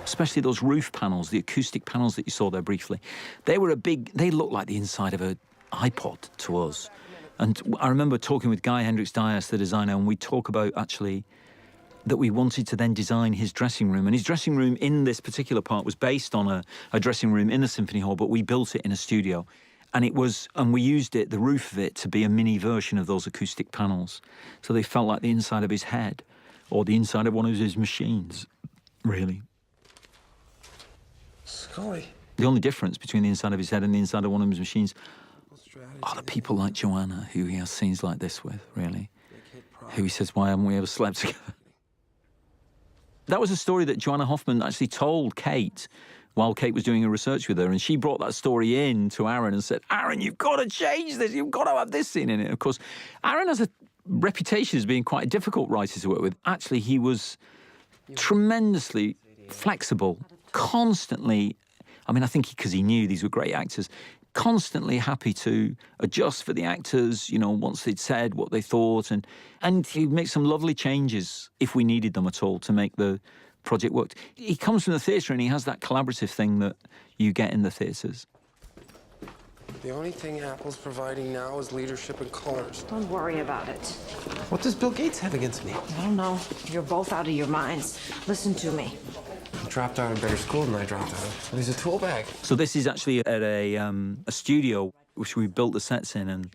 especially those roof panels, the acoustic panels that you saw there briefly. They looked like the inside of an iPod to us. And I remember talking with Guy Hendricks Dias, the designer, and we talk about actually that we wanted to then design his dressing room. And his dressing room in this particular part was based on a dressing room in the Symphony Hall, but we built it in a studio. And we used it, the roof of it, to be a mini version of those acoustic panels. So they felt like the inside of his head or the inside of one of his machines, really. Scully. The only difference between the inside of his head and the inside of one of his machines are the people like Joanna, who he has scenes like this with, really. Who he says, why haven't we ever slept together? That was a story that Joanna Hoffman actually told Kate while Kate was doing her research with her, and she brought that story in to Aaron and said, Aaron, you've got to change this, you've got to have this scene in it. Of course, Aaron has a reputation as being quite a difficult writer to work with. Actually, he was tremendously flexible, constantly, I mean, I think because he knew these were great actors, constantly happy to adjust for the actors, you know, once they'd said what they thought, and he'd make some lovely changes if we needed them at all to make the project work. He comes from the theatre and he has that collaborative thing that you get in the theatres. The only thing Apple's providing now is leadership and colors. Don't worry about it. What does Bill Gates have against me? I don't know. You're both out of your minds. Listen to me. He dropped out of better school than I dropped out of. But he's a tool bag. So this is actually at a studio which we built the sets in, and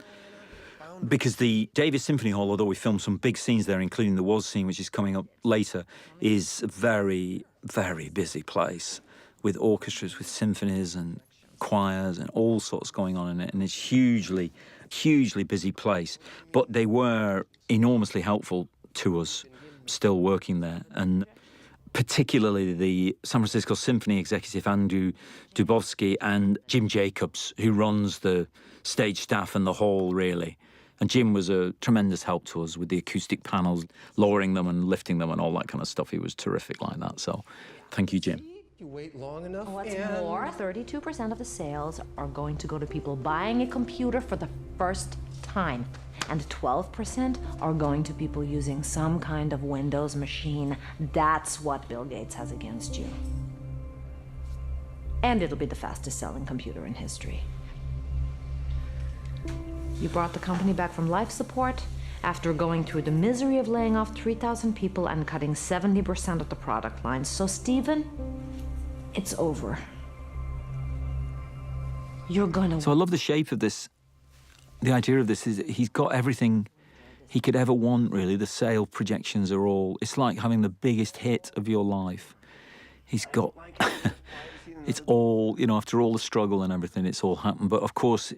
because the Davis Symphony Hall, although we filmed some big scenes there, including the Woz scene, which is coming up later, is a very, very busy place with orchestras, with symphonies and choirs and all sorts going on in it, and it's hugely, hugely busy place. But they were enormously helpful to us still working there, and particularly the San Francisco Symphony executive Andrew Dubovsky and Jim Jacobs, who runs the stage staff and the hall, really. And Jim was a tremendous help to us with the acoustic panels, lowering them and lifting them and all that kind of stuff. He was terrific like that, so thank you, Jim. You wait long enough, What's more, 32% of the sales are going to go to people buying a computer for the first time. And 12% are going to people using some kind of Windows machine. That's what Bill Gates has against you. And it'll be the fastest selling computer in history. You brought the company back from life support after going through the misery of laying off 3,000 people and cutting 70% of the product line. So, Stephen, it's over. You're gonna... So I love the shape of this. The idea of this is that he's got everything he could ever want, really. The sale projections are all... It's like having the biggest hit of your life. He's got... It's all, you know, after all the struggle and everything, it's all happened. But, of course,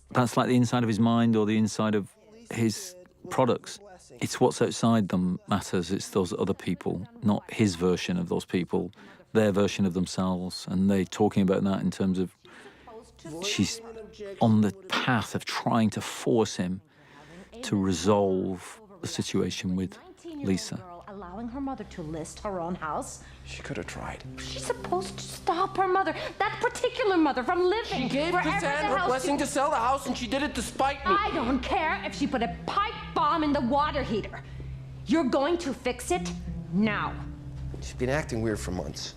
that's like the inside of his mind or the inside of his products. It's what's outside them matters. It's those other people, not his version of those people, their version of themselves. And they're talking about that in terms of she's on the path of trying to force him to resolve the situation with Lisa. Allowing her mother to list her own house. She could have tried. She's supposed to stop her mother, that particular mother, from living. She gave Kazan her blessing to sell the house, and she did it despite me. I don't care if she put a pipe bomb in the water heater. You're going to fix it now. She's been acting weird for months.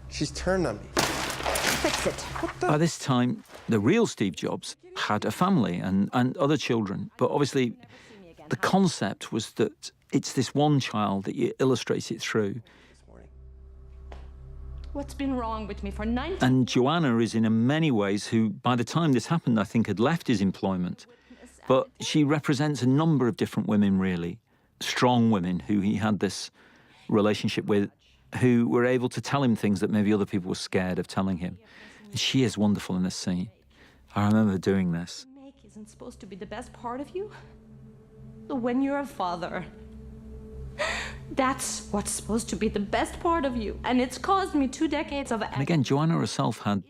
She's turned on me. Fix it. By this time, the real Steve Jobs had a family and other children. But obviously, the concept was that it's this one child that you illustrate it through. What's been wrong with me for 19 And Joanna is in many ways who, by the time this happened, I think had left his employment. But she represents a number of different women, really. Strong women who he had this relationship with, who were able to tell him things that maybe other people were scared of telling him. And she is wonderful in this scene. I remember doing this. make isn't supposed to be the best part of you. When you're a father, that's what's supposed to be the best part of you. And it's caused me 2 decades of... And again, Joanna herself had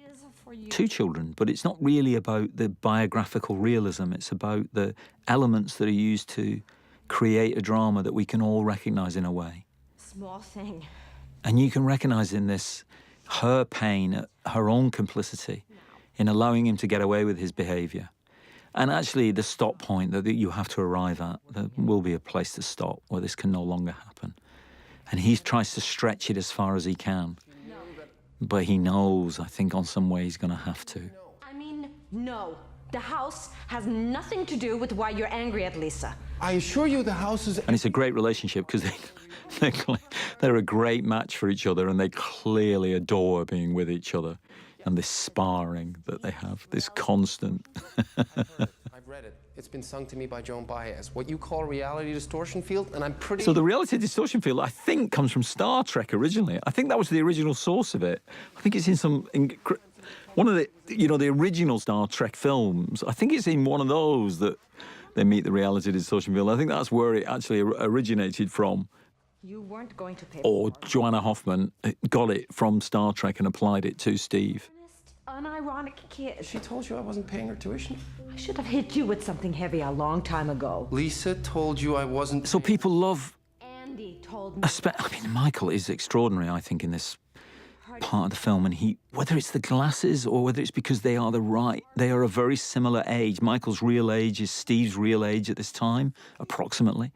2 children, but it's not really about the biographical realism. It's about the elements that are used to create a drama that we can all recognize in a way. Small thing. And you can recognize in this her pain, her own complicity in allowing him to get away with his behavior. And actually, the stop point that you have to arrive at, there will be a place to stop where this can no longer happen. And he tries to stretch it as far as he can. But he knows, I think, on some way he's going to have to. I mean, no. The house has nothing to do with why you're angry at Lisa. I assure you the house is... And it's a great relationship because they're a great match for each other, and they clearly adore being with each other. And this sparring that they have, this constant. I've read it. It's been sung to me by Joan Baez. What you call reality distortion field, and I'm pretty... So the reality distortion field, I think, comes from Star Trek originally. I think that was the original source of it. I think it's in one of the, the original Star Trek films. I think it's in one of those that they meet the reality distortion field. I think that's where it actually originated from. You weren't going to pay. Or Joanna Hoffman got it from Star Trek and applied it to Steve. Unironic kid. She told you I wasn't paying her tuition? I should have hit you with something heavy a long time ago. Lisa told you I wasn't... So people love... Andy told me... I mean, Michael is extraordinary, I think, in this part of the film. And whether it's the glasses or whether it's because they are they are a very similar age. Michael's real age is Steve's real age at this time, approximately.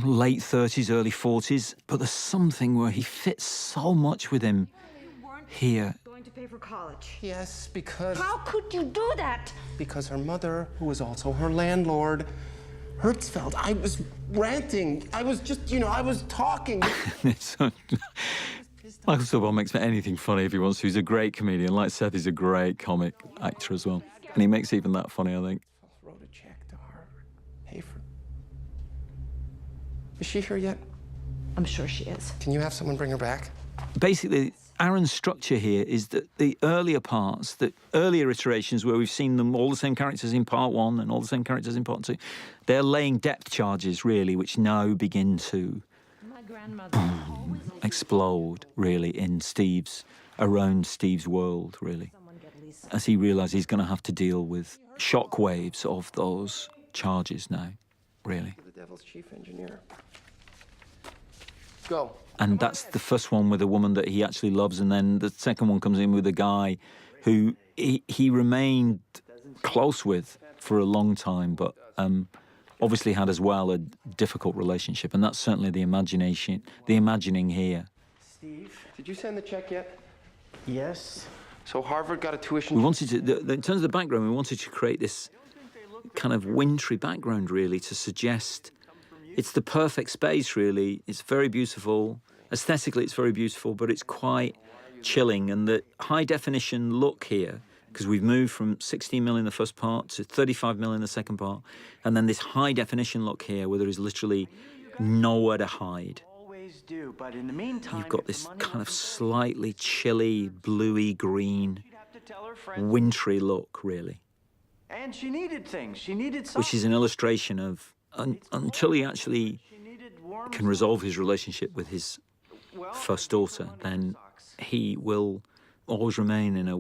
Late 30s, early 40s. But there's something where he fits so much with him here. Going to pay for college. Yes, because... How could you do that? Because her mother, who was also her landlord, Hertzfeld, I was ranting. I was just, I was talking. Michael Stuhlbarg makes anything funny if he wants to. He's a great comedian. Like Seth, he's a great comic actor as well. And he makes even that funny, I think. Wrote a check to Harvard. Hayford. Is she here yet? I'm sure she is. Can you have someone bring her back? Basically, Aaron's structure here is that the earlier parts, the earlier iterations where we've seen them, all the same characters in part 1 and all the same characters in part 2, they're laying depth charges, really, which now begin to explode, really, in around Steve's world, really, as he realises he's going to have to deal with shock waves of those charges now, really. The devil's chief engineer. Go. And that's the first one with a woman that he actually loves, and then the second one comes in with a guy who he remained close with for a long time, but obviously had as well a difficult relationship, and that's certainly the imagining here. Steve, did you send the check yet? Yes. So Harvard got a tuition... We wanted to, in terms of the background, we wanted to create this kind of wintry background, really, to suggest it's the perfect space, really. It's very beautiful. Aesthetically, it's very beautiful, but it's quite chilling. And the high-definition look here, because we've moved from 16mm in the first part to 35mm in the second part, and then this high-definition look here, where there is literally nowhere to hide. Always do, but in the meantime, you've got this kind of slightly chilly, bluey green, wintry look, really. And she needed things. She needed something. Which is an illustration of until he actually can resolve his relationship with his first daughter, then he will always remain in a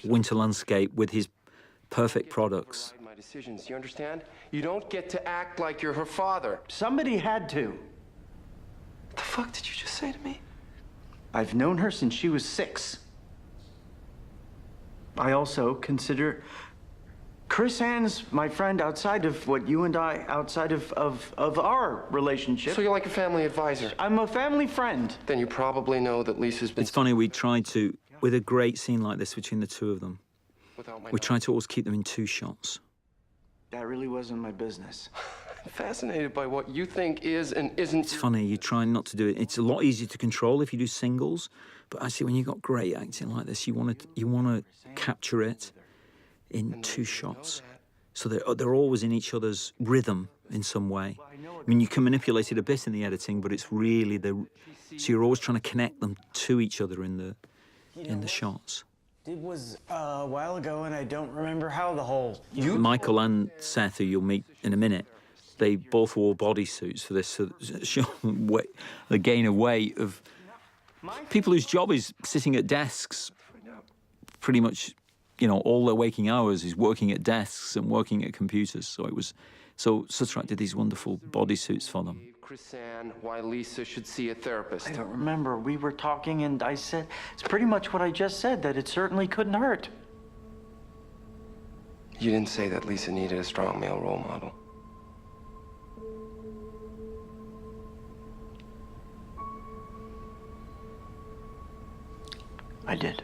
winter landscape with his perfect products. My decisions, you understand? You don't get to act like you're her father. Somebody had to. What the fuck did you just say to me? I've known her since she was 6. I also consider Chris Ann's my friend outside of what you and I, outside of our relationship. So you're like a family advisor? I'm a family friend. Then you probably know that Lisa's been... It's funny, we tried to, with a great scene like this between the two of them, we tried to always keep them in 2 shots. That really wasn't my business. I'm fascinated by what you think is and isn't... It's funny, you try not to do it. It's a lot easier to control if you do singles, but actually when you've got great acting like this, you want to capture it in 2 shots. So they're always in each other's rhythm in some way. I mean, you can manipulate it a bit in the editing, but it's really so you're always trying to connect them to each other in the shots. It was a while ago, and I don't remember how the whole... Michael and Seth, who you'll meet in a minute, they both wore bodysuits for this, so show the gain of weight of people whose job is sitting at desks pretty much, all their waking hours is working at desks and working at computers. So Suttrak did these wonderful bodysuits for them. Chris Ann, why Lisa should see a therapist. I don't remember. We were talking, and I said, it's pretty much what I just said, that it certainly couldn't hurt. You didn't say that Lisa needed a strong male role model. I did.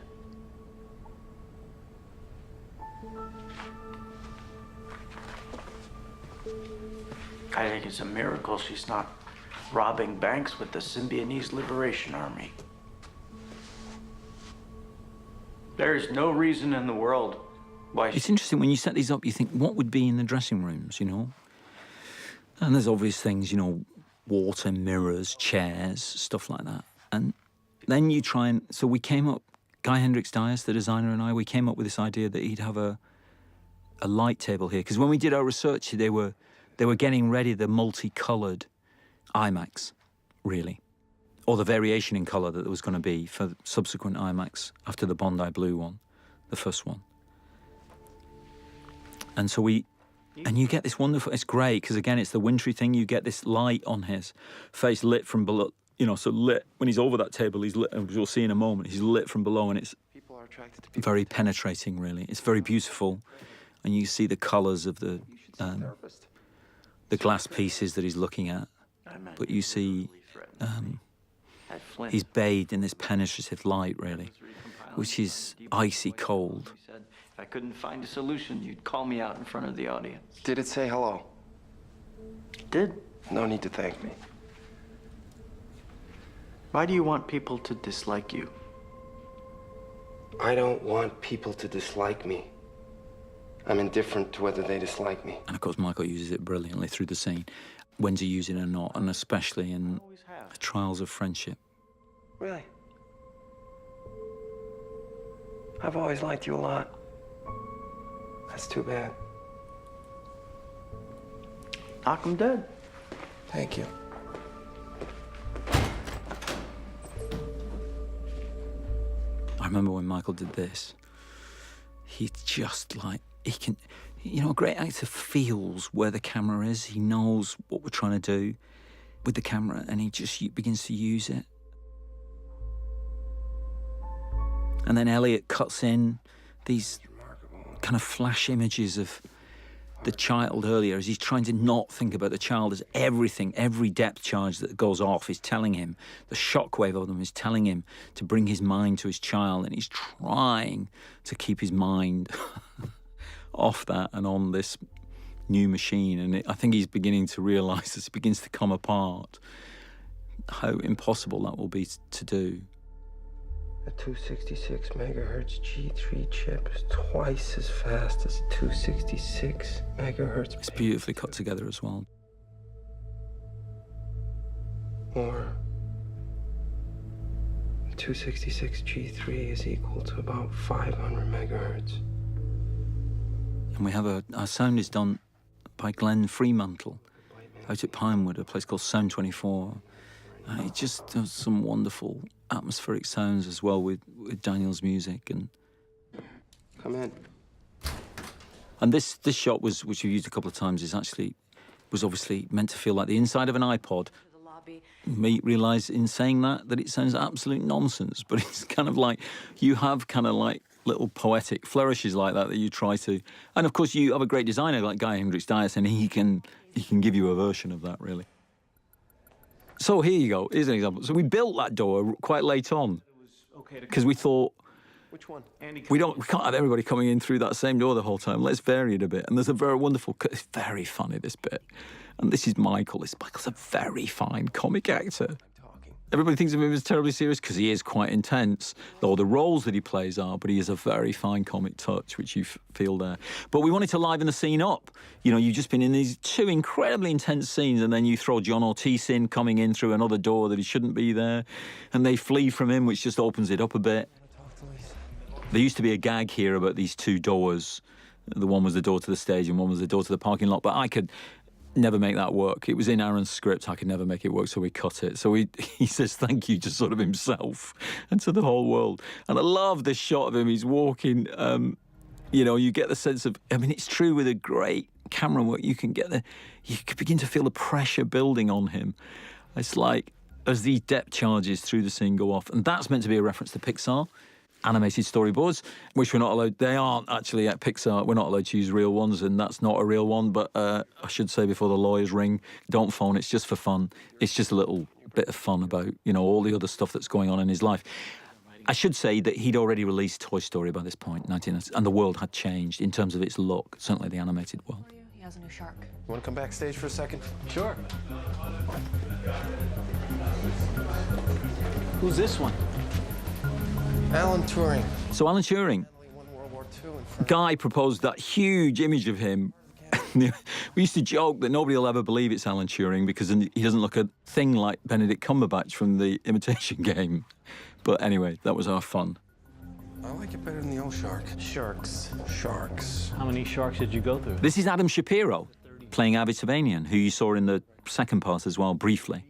I think it's a miracle she's not robbing banks with the Symbionese Liberation Army. There is no reason in the world why... It's interesting, when you set these up, you think, what would be in the dressing rooms, you know? And there's obvious things, you know, water, mirrors, chairs, stuff like that. And then you try and... So we came up, Guy Hendricks Dias, the designer, and I, we came up with this idea that he'd have a light table here. Because when we did our research, they were getting ready the multicoloured IMAX, really. Or the variation in colour that there was going to be for subsequent IMAX after the Bondi Blue one, the first one. And so and you get this wonderful, it's great, because again, it's the wintry thing, you get this light on his face lit from below, you know, so lit, when he's over that table, he's lit, as you'll see in a moment, he's lit from below, and it's very penetrating, really. It's very beautiful, and you see the colours of the glass pieces that he's looking at, but you see he's bathed in this penetrative light, really, which is icy cold. If I couldn't find a solution, you'd call me out in front of the audience. Did it say hello? It did. No need to thank me. Why do you want people to dislike you? I don't want people to dislike me. I'm indifferent to whether they dislike me. And of course, Michael uses it brilliantly through the scene, when to use it or not, and especially in the trials of friendship. Really? I've always liked you a lot. That's too bad. Knock 'em dead. Thank you. I remember when Michael did this, he's just like, he can, you know, a great actor feels where the camera is. He knows what we're trying to do with the camera, and he just begins to use it. And then Elliot cuts in these kind of flash images of the child earlier as he's trying to not think about the child, as everything, every depth charge that goes off is telling him, the shockwave of them is telling him to bring his mind to his child, and he's trying to keep his mind off that and on this new machine. And I think he's beginning to realise, as it begins to come apart, how impossible that will be to do. A 266 megahertz G3 chip is twice as fast as a 266 megahertz. It's beautifully cut together as well. Or a 266 G3 is equal to about 500 megahertz. And we have our sound is done by Glenn Fremantle out at Pinewood, a place called Sound 24. And it just does some wonderful atmospheric sounds as well with Daniel's music. And come in. And this shot which we've used a couple of times, was obviously meant to feel like the inside of an iPod. Me realise in saying that it sounds absolute nonsense, but it's kind of like you have kind of like little poetic flourishes like that you try to. And of course, you have a great designer like Guy Hendricks Dias, and he can give you a version of that, really. So here you go. Here's an example. So we built that door quite late on because we thought, which one? We can't have everybody coming in through that same door the whole time. Let's vary it a bit. And there's a very wonderful, it's very funny, this bit. And this is Michael. Michael's a very fine comic actor. Everybody thinks of him as terribly serious because he is quite intense, though the roles that he plays are, but he has a very fine comic touch, which you feel there. But we wanted to liven the scene up. You know, you've just been in these two incredibly intense scenes, and then you throw John Ortiz in, coming in through another door that he shouldn't be there, and they flee from him, which just opens it up a bit. There used to be a gag here about these two doors. The one was the door to the stage and one was the door to the parking lot, but I could never make that work. It was in Aaron's script. I could never make it work, so we cut it. So he says thank you to sort of himself and to the whole world. And I love this shot of him. He's walking, you know, you get the sense of, I mean, it's true with a great camera work, you can begin to feel the pressure building on him. It's like, as these depth charges through the scene go off, and that's meant to be a reference to Pixar. Animated storyboards, which we're not allowed, they aren't actually at Pixar, we're not allowed to use real ones, and that's not a real one, but I should say before the lawyers ring, don't phone, it's just for fun. It's just a little bit of fun about, you know, all the other stuff that's going on in his life. I should say that he'd already released Toy Story by this point, 1990, and the world had changed in terms of its look, certainly the animated world. He has a new shark. You want to come backstage for a second? Sure. Who's this one? Alan Turing. So Alan Turing, Guy proposed that huge image of him. We used to joke that nobody will ever believe it's Alan Turing because he doesn't look a thing like Benedict Cumberbatch from the Imitation Game. But anyway, that was our fun. I like it better than the old shark. Sharks. Sharks. How many sharks did you go through? This is Adam Shapiro playing Abitavanian, who you saw in the second part as well, briefly.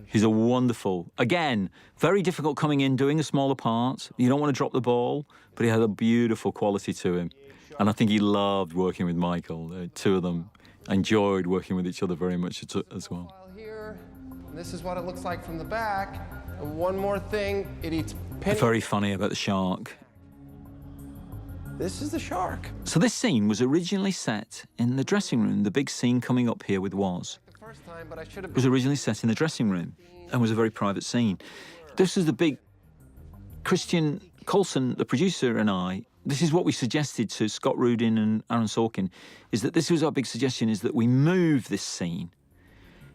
He's a wonderful, again, very difficult coming in, doing a smaller part. You don't want to drop the ball, but he had a beautiful quality to him. And I think he loved working with Michael. The two of them enjoyed working with each other very much as well. Here, this is what it looks like from the back. And one more thing, it eats pennies. Very funny about the shark. This is the shark. So this scene was originally set in the dressing room. The big scene coming up here with Woz was originally set in the dressing room and was a very private scene. This was the big... Christian Coulson, the producer, and I, this is what we suggested to Scott Rudin and Aaron Sorkin, is that this was our big suggestion, is that we move this scene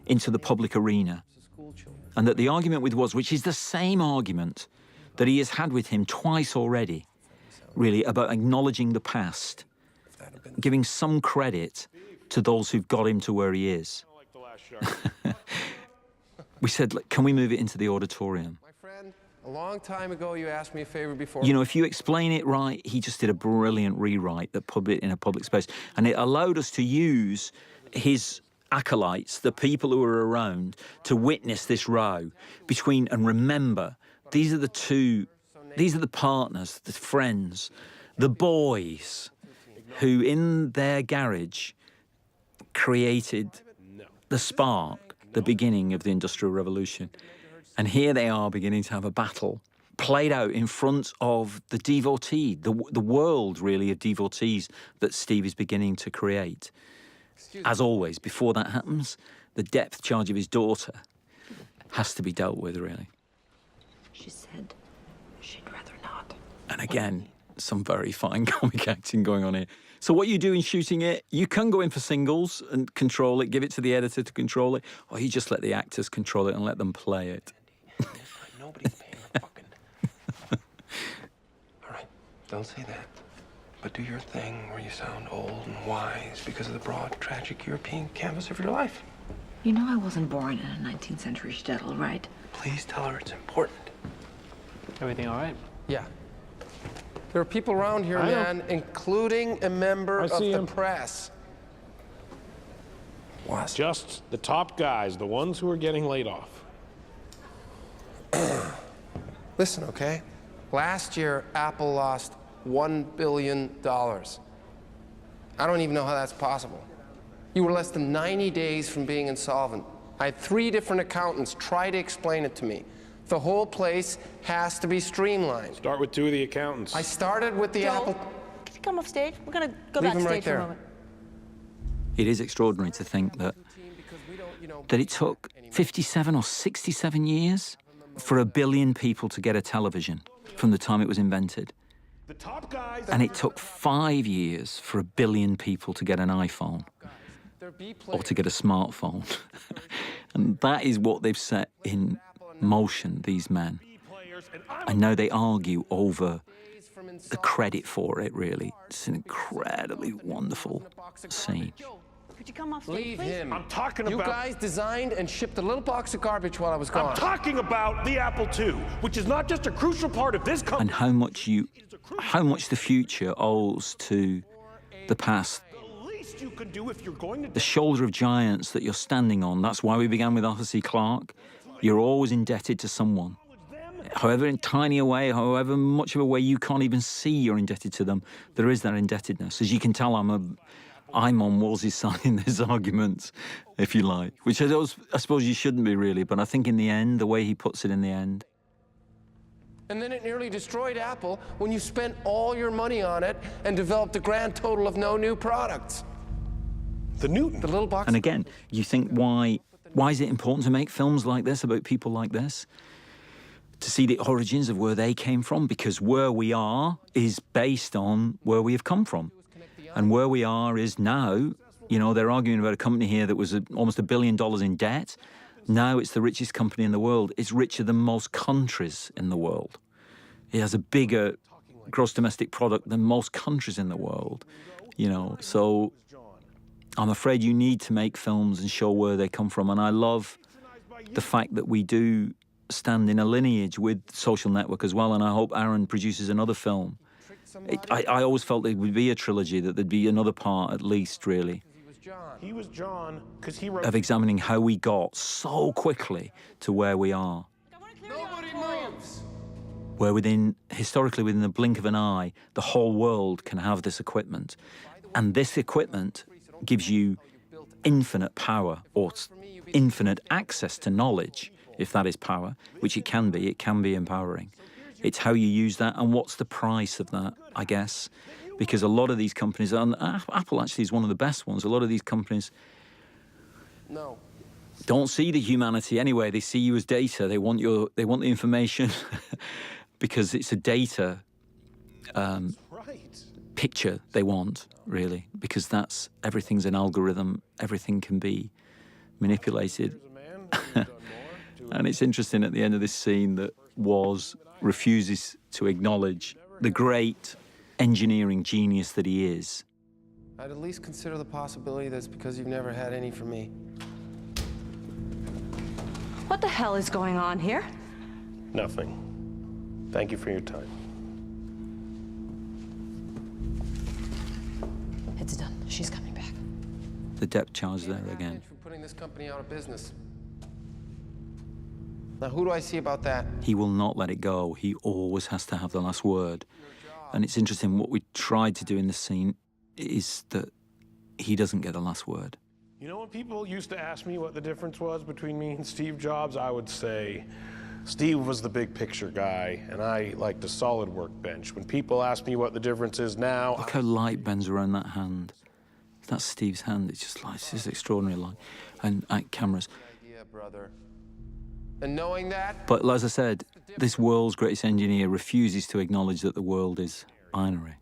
into the public arena. And that the argument with Woz, which is the same argument that he has had with him twice already, really, about acknowledging the past, giving some credit to those who've got him to where he is. We said, can we move it into the auditorium? My friend, a long time ago you asked me a favor before. You know, if you explain it right, he just did a brilliant rewrite that put it in a public space. And it allowed us to use his acolytes, the people who were around, to witness this row between, and remember, these are the partners, the friends, the boys who in their garage created the spark, the beginning of the Industrial Revolution. And here they are beginning to have a battle played out in front of the devotee, the world, really, of devotees that Steve is beginning to create. As always, before that happens, the depth charge of his daughter has to be dealt with, really. She said she'd rather not. And again, some very fine comic acting going on here. So what you do in shooting it, you can go in for singles and control it, give it to the editor to control it, or you just let the actors control it and let them play it. Nobody's paying a fucking... All right, don't say that. But do your thing where you sound old and wise because of the broad, tragic European canvas of your life. You know I wasn't born in a 19th century shtetl, right? Please tell her it's important. Everything all right? Yeah. There are people around here, man, including a member of the press. What? Just the top guys, the ones who are getting laid off. Listen, okay? Last year, Apple lost $1 billion. I don't even know how that's possible. You were less than 90 days from being insolvent. I had 3 different accountants try to explain it to me. The whole place has to be streamlined. Start with 2 of the accountants. I started with the Apple... Can you come off stage? We're going to go Leave him backstage right for there. a moment. It is extraordinary to think that it took 57 or 67 years for 1 billion people to get a television from the time it was invented. The top guys... And it took 5 years for 1 billion people to get an iPhone or to get a smartphone. And that is what they've set in motion, these men. And now they argue over the credit for it, really. It's an incredibly wonderful scene. Could you come off stage, Leave please? him. I'm talking You about... guys designed and shipped a little box of garbage while I was gone. I'm talking about the Apple II, which is not just a crucial part of this company. And how much the future owes to the past. You can do if you're going to... The shoulder of giants that you're standing on. That's why we began with Arthur C. Clarke. You're always indebted to someone. However in tiny a way, however much of a way you can't even see you're indebted to them, there is that indebtedness. As you can tell, I'm on Woz's side in this argument, if you like, which I suppose you shouldn't be, really, but I think in the end, the way he puts it in the end... And then it nearly destroyed Apple when you spent all your money on it and developed a grand total of no new products. The Newton. The little box... And again, you think, why is it important to make films like this about people like this? to see the origins of where they came from, because where we are is based on where we have come from. And where we are is now, you know, they're arguing about a company here that was almost $1 billion in debt. Now it's the richest company in the world. It's richer than most countries in the world. It has a bigger gross domestic product than most countries in the world, you know. So I'm afraid you need to make films and show where they come from. And I love the fact that we do stand in a lineage with Social Network as well. And I hope Aaron produces another film. I always felt there would be a trilogy, that there'd be another part at least, really. He was John because he wrote... Of examining how we got so quickly to where we are. Nobody moves! Where historically within the blink of an eye, the whole world can have this equipment. And this equipment gives you infinite power, or infinite access to knowledge, if that is power, which it can be empowering. It's how you use that and what's the price of that, I guess. Because a lot of these companies, and Apple actually is one of the best ones, a lot of these companies don't see the humanity anyway. They see you as data. They want the information because it's a data picture they want, really, because everything's an algorithm. Everything can be manipulated. And it's interesting at the end of this scene that Woz refuses to acknowledge the great engineering genius that he is. I'd at least consider the possibility that it's because you've never had any from me. What the hell is going on here? Nothing. Thank you for your time. It's done. She's coming back. The depth charge there again. For putting this company out of business. Now, who do I see about that? He will not let it go. He always has to have the last word. And it's interesting, what we tried to do in this scene is that he doesn't get the last word. You know, when people used to ask me what the difference was between me and Steve Jobs, I would say Steve was the big picture guy, and I liked a solid workbench. When people ask me what the difference is now... Look how light bends around that hand. That's Steve's hand. It's just extraordinary light. And cameras. Idea, brother. And knowing that... But as I said, this world's greatest engineer refuses to acknowledge that the world is binary.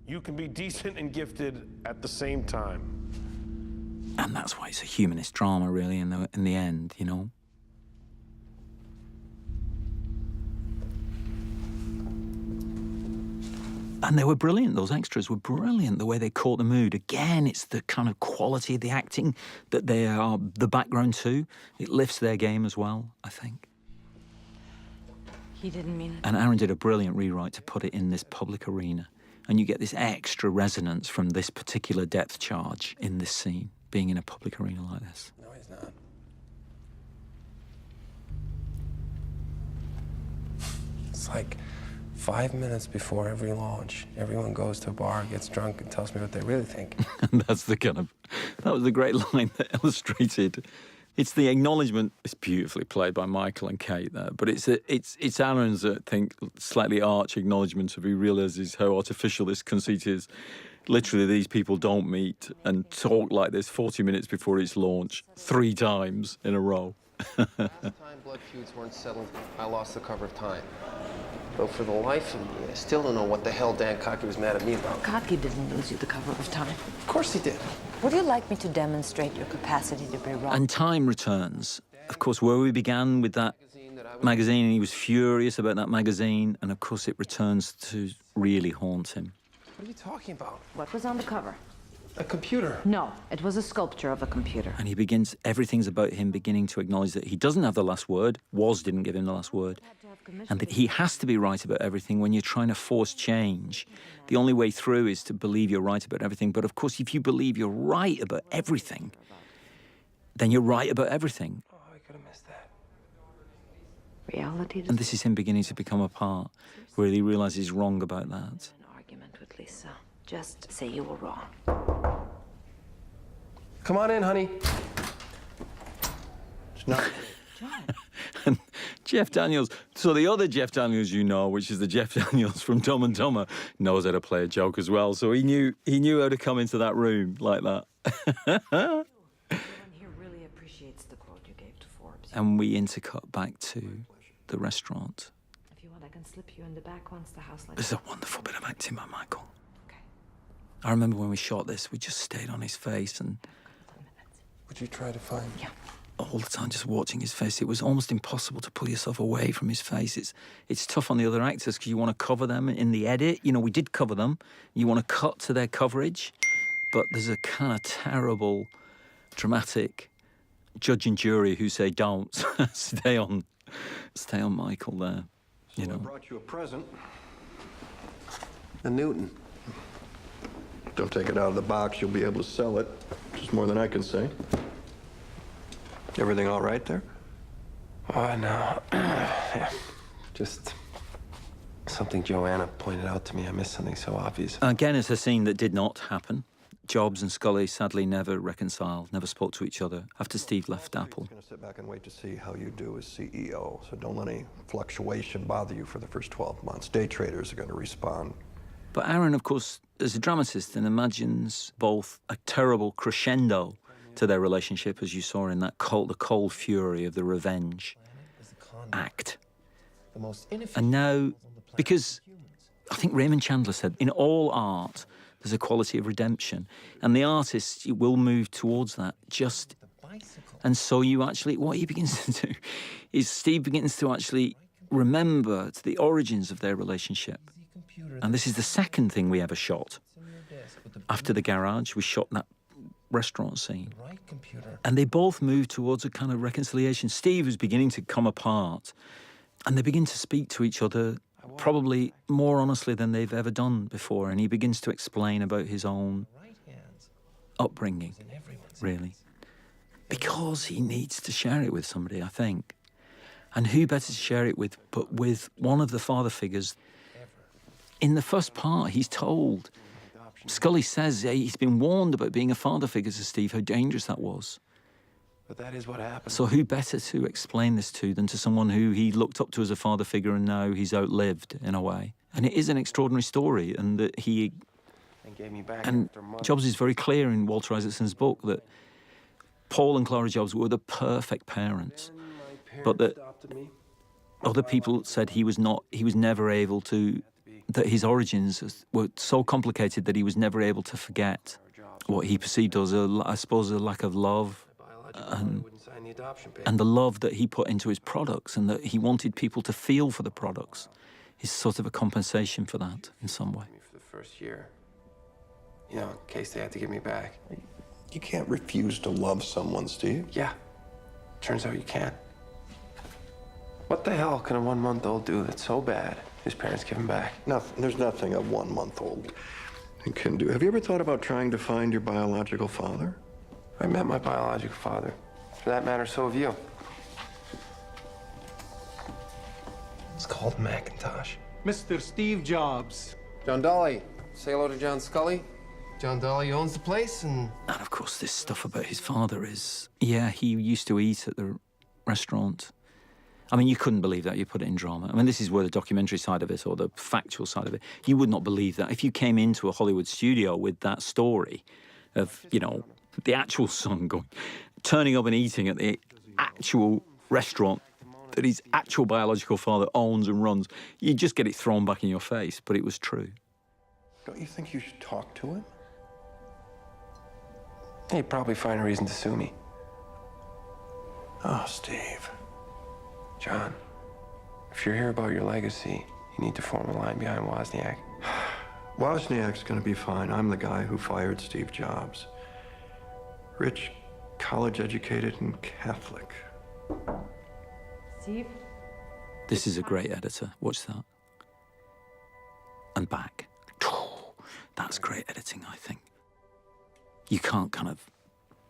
You can be decent and gifted at the same time. And that's why it's a humanist drama, really, in the end, you know? And they were brilliant. Those extras were brilliant, the way they caught the mood. Again, it's the kind of quality of the acting that they are the background to. It lifts their game as well, I think. He didn't mean it. And Aaron did a brilliant rewrite to put it in this public arena. And you get this extra resonance from this particular depth charge in this scene, being in a public arena like this. No, he's not. It's like 5 minutes before every launch, everyone goes to a bar, gets drunk, and tells me what they really think. And that was the great line that illustrated. It's the acknowledgement. It's beautifully played by Michael and Kate there, but it's Aaron's, I think, slightly arch acknowledgement of he realizes how artificial this conceit is. Literally, these people don't meet and talk like this 40 minutes before its launch 3 times in a row. Last time blood feuds weren't settled, I lost the cover of Time. But for the life of me, I still don't know what the hell Dan Cocky was mad at me about. Cocky didn't lose you the cover of Time. Of course he did. Would you like me to demonstrate your capacity to be wrong? And Time returns. Of course, where we began with that magazine, and he was furious about that magazine, and of course it returns to really haunt him. What are you talking about? What was on the cover? A computer. No, it was a sculpture of a computer. And everything's about him beginning to acknowledge that he doesn't have the last word. Woz didn't give him the last word. And that he has to be right about everything when you're trying to force change. The only way through is to believe you're right about everything. But of course, if you believe you're right about everything, then you're right about everything. Oh, I could have missed that. Reality. And this is him beginning to become a part where he realizes he's wrong about that. An argument with Lisa. Just say you were wrong. Come on in, honey. It's not. And Jeff Daniels, so the other Jeff Daniels you know, which is the Jeff Daniels from Dumb and Dumber, knows how to play a joke as well. So he knew how to come into that room like that. Everyone here really appreciates the quote you gave to Forbes. And we intercut back to the restaurant. If you want, I can slip you in the back once the house lights. There's a wonderful bit of acting by Michael. Okay. I remember when we shot this, we just stayed on his face and... Would you try to find... Yeah. All the time, just watching his face. It was almost impossible to pull yourself away from his face. It's tough on the other actors because you want to cover them in the edit. You know, we did cover them. You want to cut to their coverage. But there's a kind of terrible, dramatic judge and jury who say, don't. Stay on Michael there, you know. I brought you a present. A Newton. Don't take it out of the box. You'll be able to sell it. Just more than I can say. Everything all right there? Oh, no. Yeah. Just something Joanna pointed out to me. I missed something so obvious. Again, it's a scene that did not happen. Jobs and Scully sadly never reconciled, never spoke to each other after Steve left Apple. I'm going to sit back and wait to see how you do as CEO, so don't let any fluctuation bother you for the first 12 months. Day traders are going to respond. But Aaron, of course, is a dramatist and imagines both a terrible crescendo to their relationship, as you saw in that the cold fury of the revenge act. And now, because I think Raymond Chandler said, in all art, there's a quality of redemption. And the artist will move towards that just... And so you actually... What he begins to do is Steve begins to actually remember the origins of their relationship. And this is the second thing we ever shot. After the garage, we shot that restaurant scene. And they both move towards a kind of reconciliation. Steve is beginning to come apart. And they begin to speak to each other probably more honestly than they've ever done before. And he begins to explain about his own upbringing, really. Because he needs to share it with somebody, I think. And who better to share it with but with one of the father figures? In the first part, he's told... Scully says he's been warned about being a father figure to Steve, how dangerous that was. But that is what happened. So who better to explain this to than to someone who he looked up to as a father figure and now he's outlived, in a way. And it is an extraordinary story, and that he... And Jobs is very clear in Walter Isaacson's book that Paul and Clara Jobs were the perfect parents, but that other people said he was never able to... that his origins were so complicated that he was never able to forget what he perceived as, I suppose, a lack of love and the love that he put into his products, and that he wanted people to feel for the products is sort of a compensation for that in some way. For the first year, you know, in case they had to give me back. You can't refuse to love someone, Steve. Yeah, turns out you can. What the hell can a 1-month-old do that's so bad his parents give him back? Nothing. There's nothing a 1-month-old can do. Have you ever thought about trying to find your biological father? I met my biological father. For that matter, so have you. It's called Macintosh. Mr. Steve Jobs. John Dolly. Say hello to John Scully. John Dolly owns the place, and of course, this stuff about his father is... Yeah, he used to eat at the restaurant. I mean, you couldn't believe that. You put it in drama. I mean, this is where the documentary side of it, or the factual side of it, you would not believe that. If you came into a Hollywood studio with that story of, you know, the actual son turning up and eating at the actual restaurant that his actual biological father owns and runs, you'd just get it thrown back in your face, but it was true. Don't you think you should talk to him? he'd probably find a reason to sue me. Oh, Steve. John, if you're here about your legacy, you need to form a line behind Wozniak. Wozniak's gonna be fine. I'm the guy who fired Steve Jobs. Rich, college-educated, and Catholic. Steve? This is a great editor. Watch that. And back. That's great editing, I think. You can't kind of...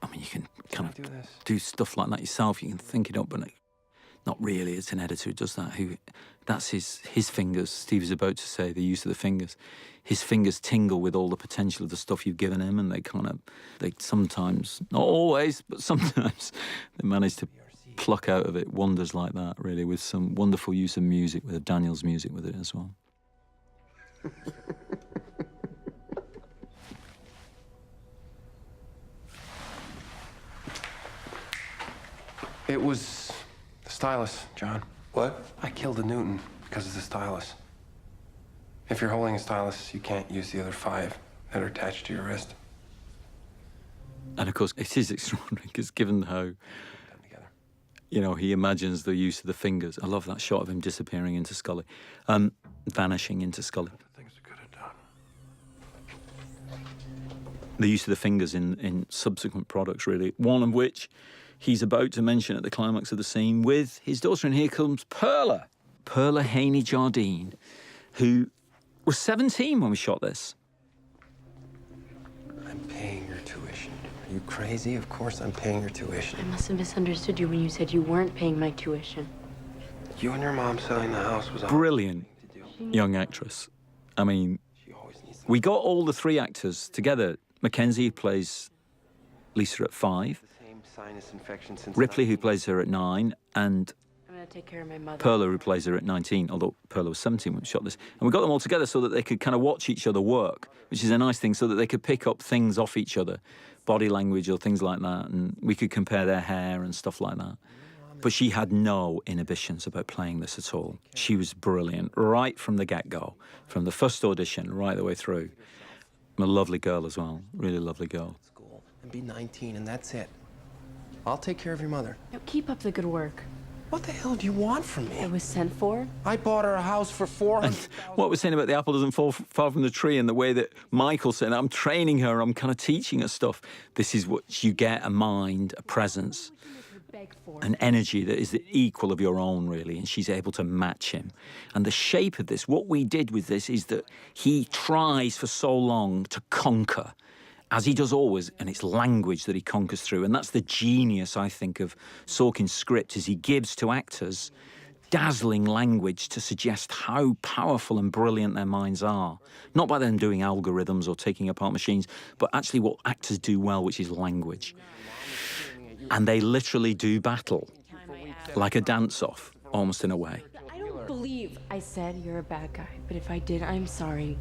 I mean, you can kind of do stuff like that yourself. You can think it up, but not really. It's an editor who does that. That's his fingers. Steve is about to say the use of the fingers. His fingers tingle with all the potential of the stuff you've given him, and they sometimes, not always, but sometimes they manage to pluck out of it wonders like that, really, with some wonderful use of music, with Daniel's music with it as well. It was the stylus, John. What? I killed a Newton because of the stylus. If you're holding a stylus, you can't use the other 5 that are attached to your wrist. And of course, it is extraordinary because given how, you know, he imagines the use of the fingers. I love that shot of him disappearing into Scully, vanishing into Scully. The use of the fingers in subsequent products, really. One of which he's about to mention at the climax of the scene with his daughter, and here comes Perla Haney Jardine, who was 17 when we shot this. I'm paying your tuition. Are you crazy? Of course I'm paying your tuition. I must have misunderstood you when you said you weren't paying my tuition. You and your mom selling the house was Brilliant young actress. I mean, we got all the 3 actors together. Mackenzie plays Lisa at 5. Sinus infection since Ripley, who plays her at 9, and I'm gonna take care of my mother. Perla, who plays her at 19, although Perla was 17 when we shot this. And we got them all together so that they could kind of watch each other work, which is a nice thing, so that they could pick up things off each other, body language or things like that, and we could compare their hair and stuff like that. But she had no inhibitions about playing this at all. She was brilliant right from the get-go, from the first audition right the way through. A lovely girl as well, really lovely girl. And be 19 and that's it. I'll take care of your mother. Now keep up the good work. What the hell do you want from me? I was sent for. I bought her a house for $400,000. What we're saying about the apple doesn't fall far from the tree, and the way that Michael said, I'm training her, I'm kind of teaching her stuff. This is what you get, a mind, a presence, an energy that is the equal of your own, really, and she's able to match him. And the shape of this, what we did with this is that he tries for so long to conquer, as he does always, and it's language that he conquers through. And that's the genius, I think, of Sorkin's script, is he gives to actors dazzling language to suggest how powerful and brilliant their minds are. Not by them doing algorithms or taking apart machines, but actually what actors do well, which is language. And they literally do battle, like a dance-off, almost in a way. I don't believe I said you're a bad guy, but if I did, I'm sorry.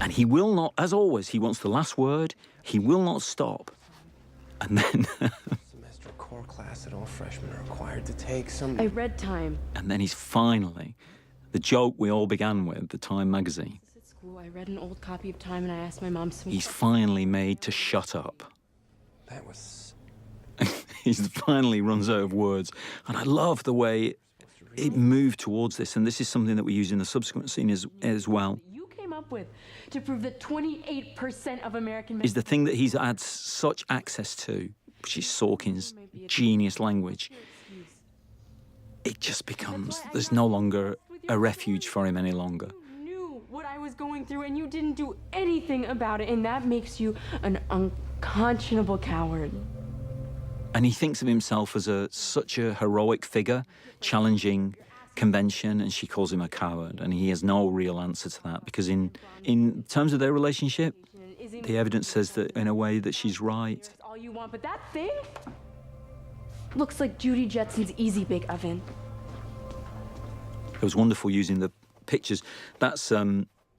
And he will not, as always, he wants the last word. He will not stop. And then... Semester core class that all freshmen are required to take some... I read Time. And then he's finally, the joke we all began with, the Time magazine. At school, I read an old copy of Time and I asked my mom some... He's finally made to shut up. That was... He finally runs out of words. And I love the way it moved towards this. And this is something that we use in the subsequent scene as well. Up with to prove that 28% of American men is the thing that he's had such access to, which is Sorkin's genius language. It just becomes, there's no longer a refuge for him any longer. You knew what I was going through and you didn't do anything about it, and that makes you an unconscionable coward. And he thinks of himself as such a heroic figure, challenging convention, and she calls him a coward, and he has no real answer to that, because in terms of their relationship, the evidence says that in a way that she's right. All you want, but that thing looks like Judy Jetson's Easy Bake Oven. It was wonderful using the pictures. That's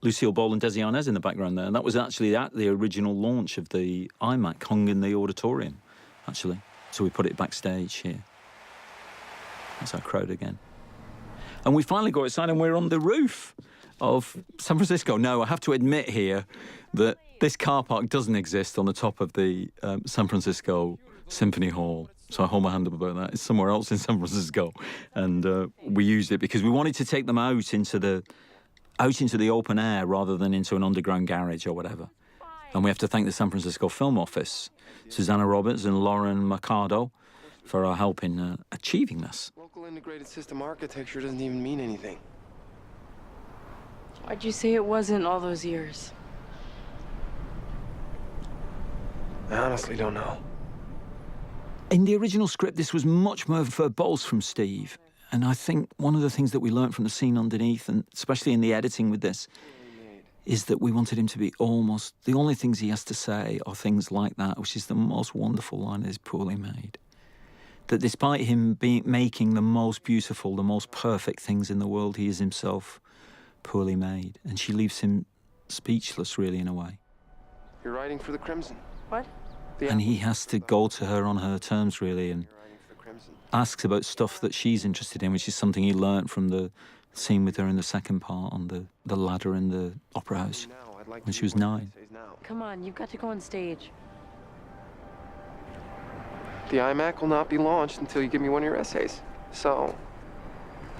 Lucille Ball and Desi Arnaz in the background there, and that was actually at the original launch of the iMac, hung in the auditorium, actually. So we put it backstage here. That's our crowd again. And we finally go outside and we're on the roof of San Francisco. Now, I have to admit here that this car park doesn't exist on the top of the San Francisco Symphony Hall. So I hold my hand up about that. It's somewhere else in San Francisco. And we used it because we wanted to take them out into the open air rather than into an underground garage or whatever. And we have to thank the San Francisco Film Office, Susanna Roberts and Lauren Mercado, for our help in achieving this. Local integrated system architecture doesn't even mean anything. Why'd you say it wasn't all those years? I honestly don't know. In the original script, this was much more verbose from Steve. And I think one of the things that we learned from the scene underneath, and especially in the editing with this, is that we wanted him to be almost... The only things he has to say are things like that, which is the most wonderful line, is poorly made. That despite him making the most beautiful, the most perfect things in the world, he is himself poorly made. And she leaves him speechless, really, in a way. You're writing for the Crimson. What? And he has to go to her on her terms, really, and asks about stuff that she's interested in, which is something he learnt from the scene with her in the second part on the ladder in the opera house when she was 9. Come on, you've got to go on stage. The iMac will not be launched until you give me one of your essays. So,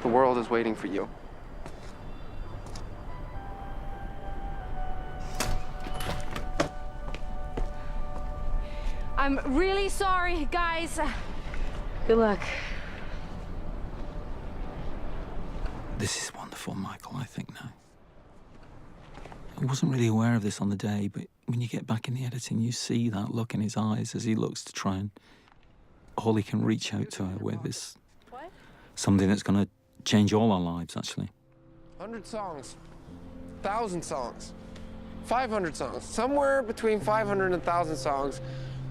the world is waiting for you. I'm really sorry, guys. Good luck. This is wonderful, Michael, I think now. I wasn't really aware of this on the day, but when you get back in the editing, you see that look in his eyes as he looks to try and all he can reach out to her with is something that's going to change all our lives, actually. 100 songs, 1,000 songs, 500 songs, somewhere between 500 and 1,000 songs.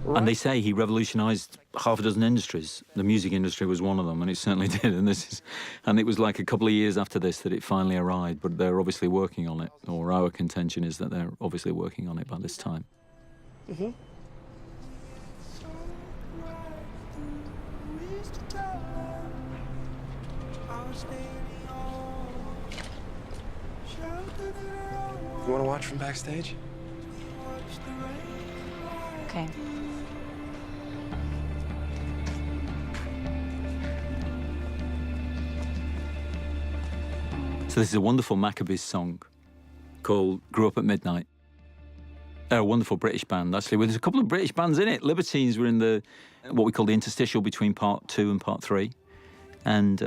And they say he revolutionised half a dozen industries. The music industry was one of them, and it certainly did. And it was like a couple of years after this that it finally arrived, but they're obviously working on it, or our contention is that they're obviously working on it by this time. Mm-hmm. You want to watch from backstage? Okay. So this is a wonderful Maccabees song called Grew Up at Midnight. They're a wonderful British band, actually. Well, there's a couple of British bands in it. Libertines were in what we call the interstitial between part 2 and part 3. And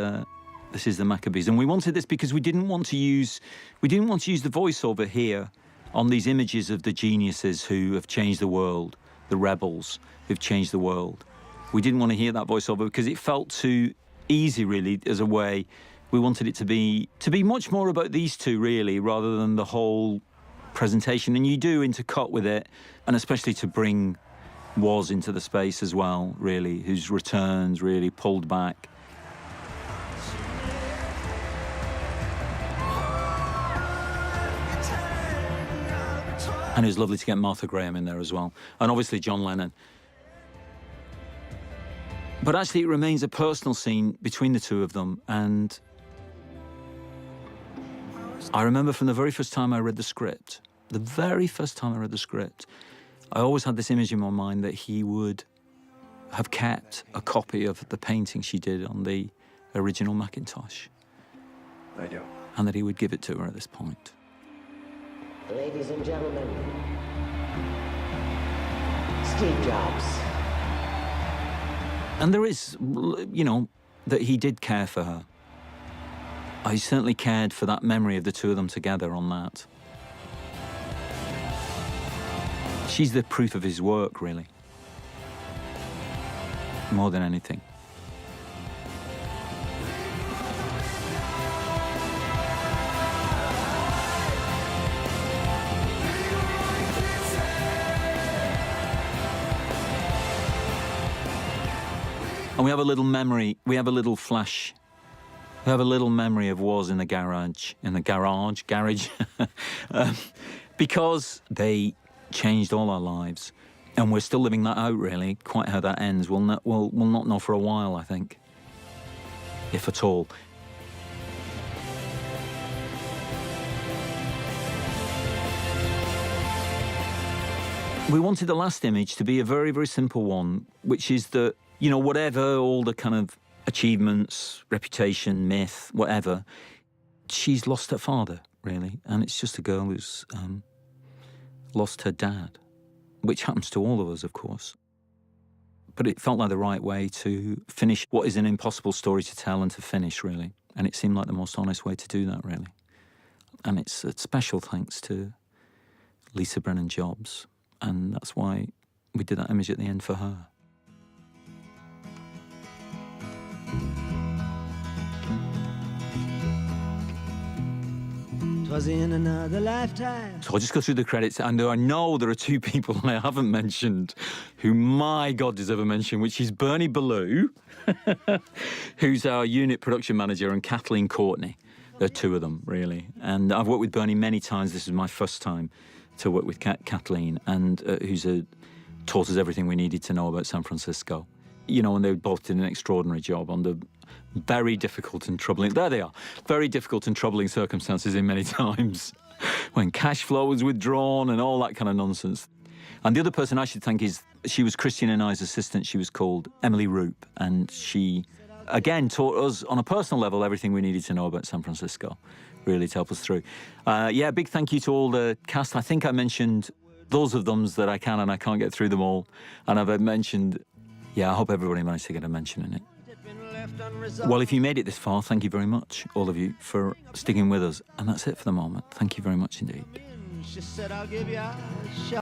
this is the Maccabees. And we wanted this because we didn't want to use the voiceover here on these images of the geniuses who have changed the world, the rebels who've changed the world. We didn't want to hear that voiceover because it felt too easy, really, as a way. We wanted it to be much more about these two, really, rather than the whole presentation. And you do intercut with it, and especially to bring Woz into the space as well, really, whose returns really pulled back. And it was lovely to get Martha Graham in there as well. And obviously John Lennon. But actually it remains a personal scene between the two of them. And I remember from the very first time I read the script, I always had this image in my mind that he would have kept a copy of the painting she did on the original Macintosh. I do. And that he would give it to her at this point. Ladies and gentlemen, Steve Jobs. And there is, that he did care for her. He certainly cared for that memory of the two of them together on that. She's the proof of his work, really. More than anything. And we have a little memory, we have a little flash. We have a little memory of Woz in the garage, because they changed all our lives. And we're still living that out, really. Quite how that ends, we'll not know for a while, I think. If at all. We wanted the last image to be a very, very simple one, which is that, whatever all the kind of achievements, reputation, myth, whatever, she's lost her father, really. And it's just a girl who's lost her dad, which happens to all of us, of course. But it felt like the right way to finish what is an impossible story to tell and to finish, really. And it seemed like the most honest way to do that, really. And it's a special thanks to Lisa Brennan-Jobs. And that's why we did that image at the end for her. 'Twas in another lifetime. So I'll just go through the credits, and I know there are two people I haven't mentioned who, my God, deserve a mention, which is Bernie Ballou, who's our unit production manager, and Kathleen Courtney. There are two of them, really. And I've worked with Bernie many times. This is my first time to work with Kathleen, and who's taught us everything we needed to know about San Francisco. you know, and they both did an extraordinary job under very difficult and troubling, there they are, very difficult and troubling circumstances in many times, when cash flow was withdrawn and all that kind of nonsense. And the other person I should thank is, she was Christian and I's assistant. She was called Emily Roop, and she, again, taught us on a personal level everything we needed to know about San Francisco, really to help us through. Yeah, big thank you to all the cast. I think I mentioned those of them that I can, and I can't get through them all. And I've mentioned, yeah, I hope everybody managed to get a mention in it. Well, if you made it this far, thank you very much, all of you, for sticking with us. And that's it for the moment. Thank you very much indeed. She said, I'll give you a shot.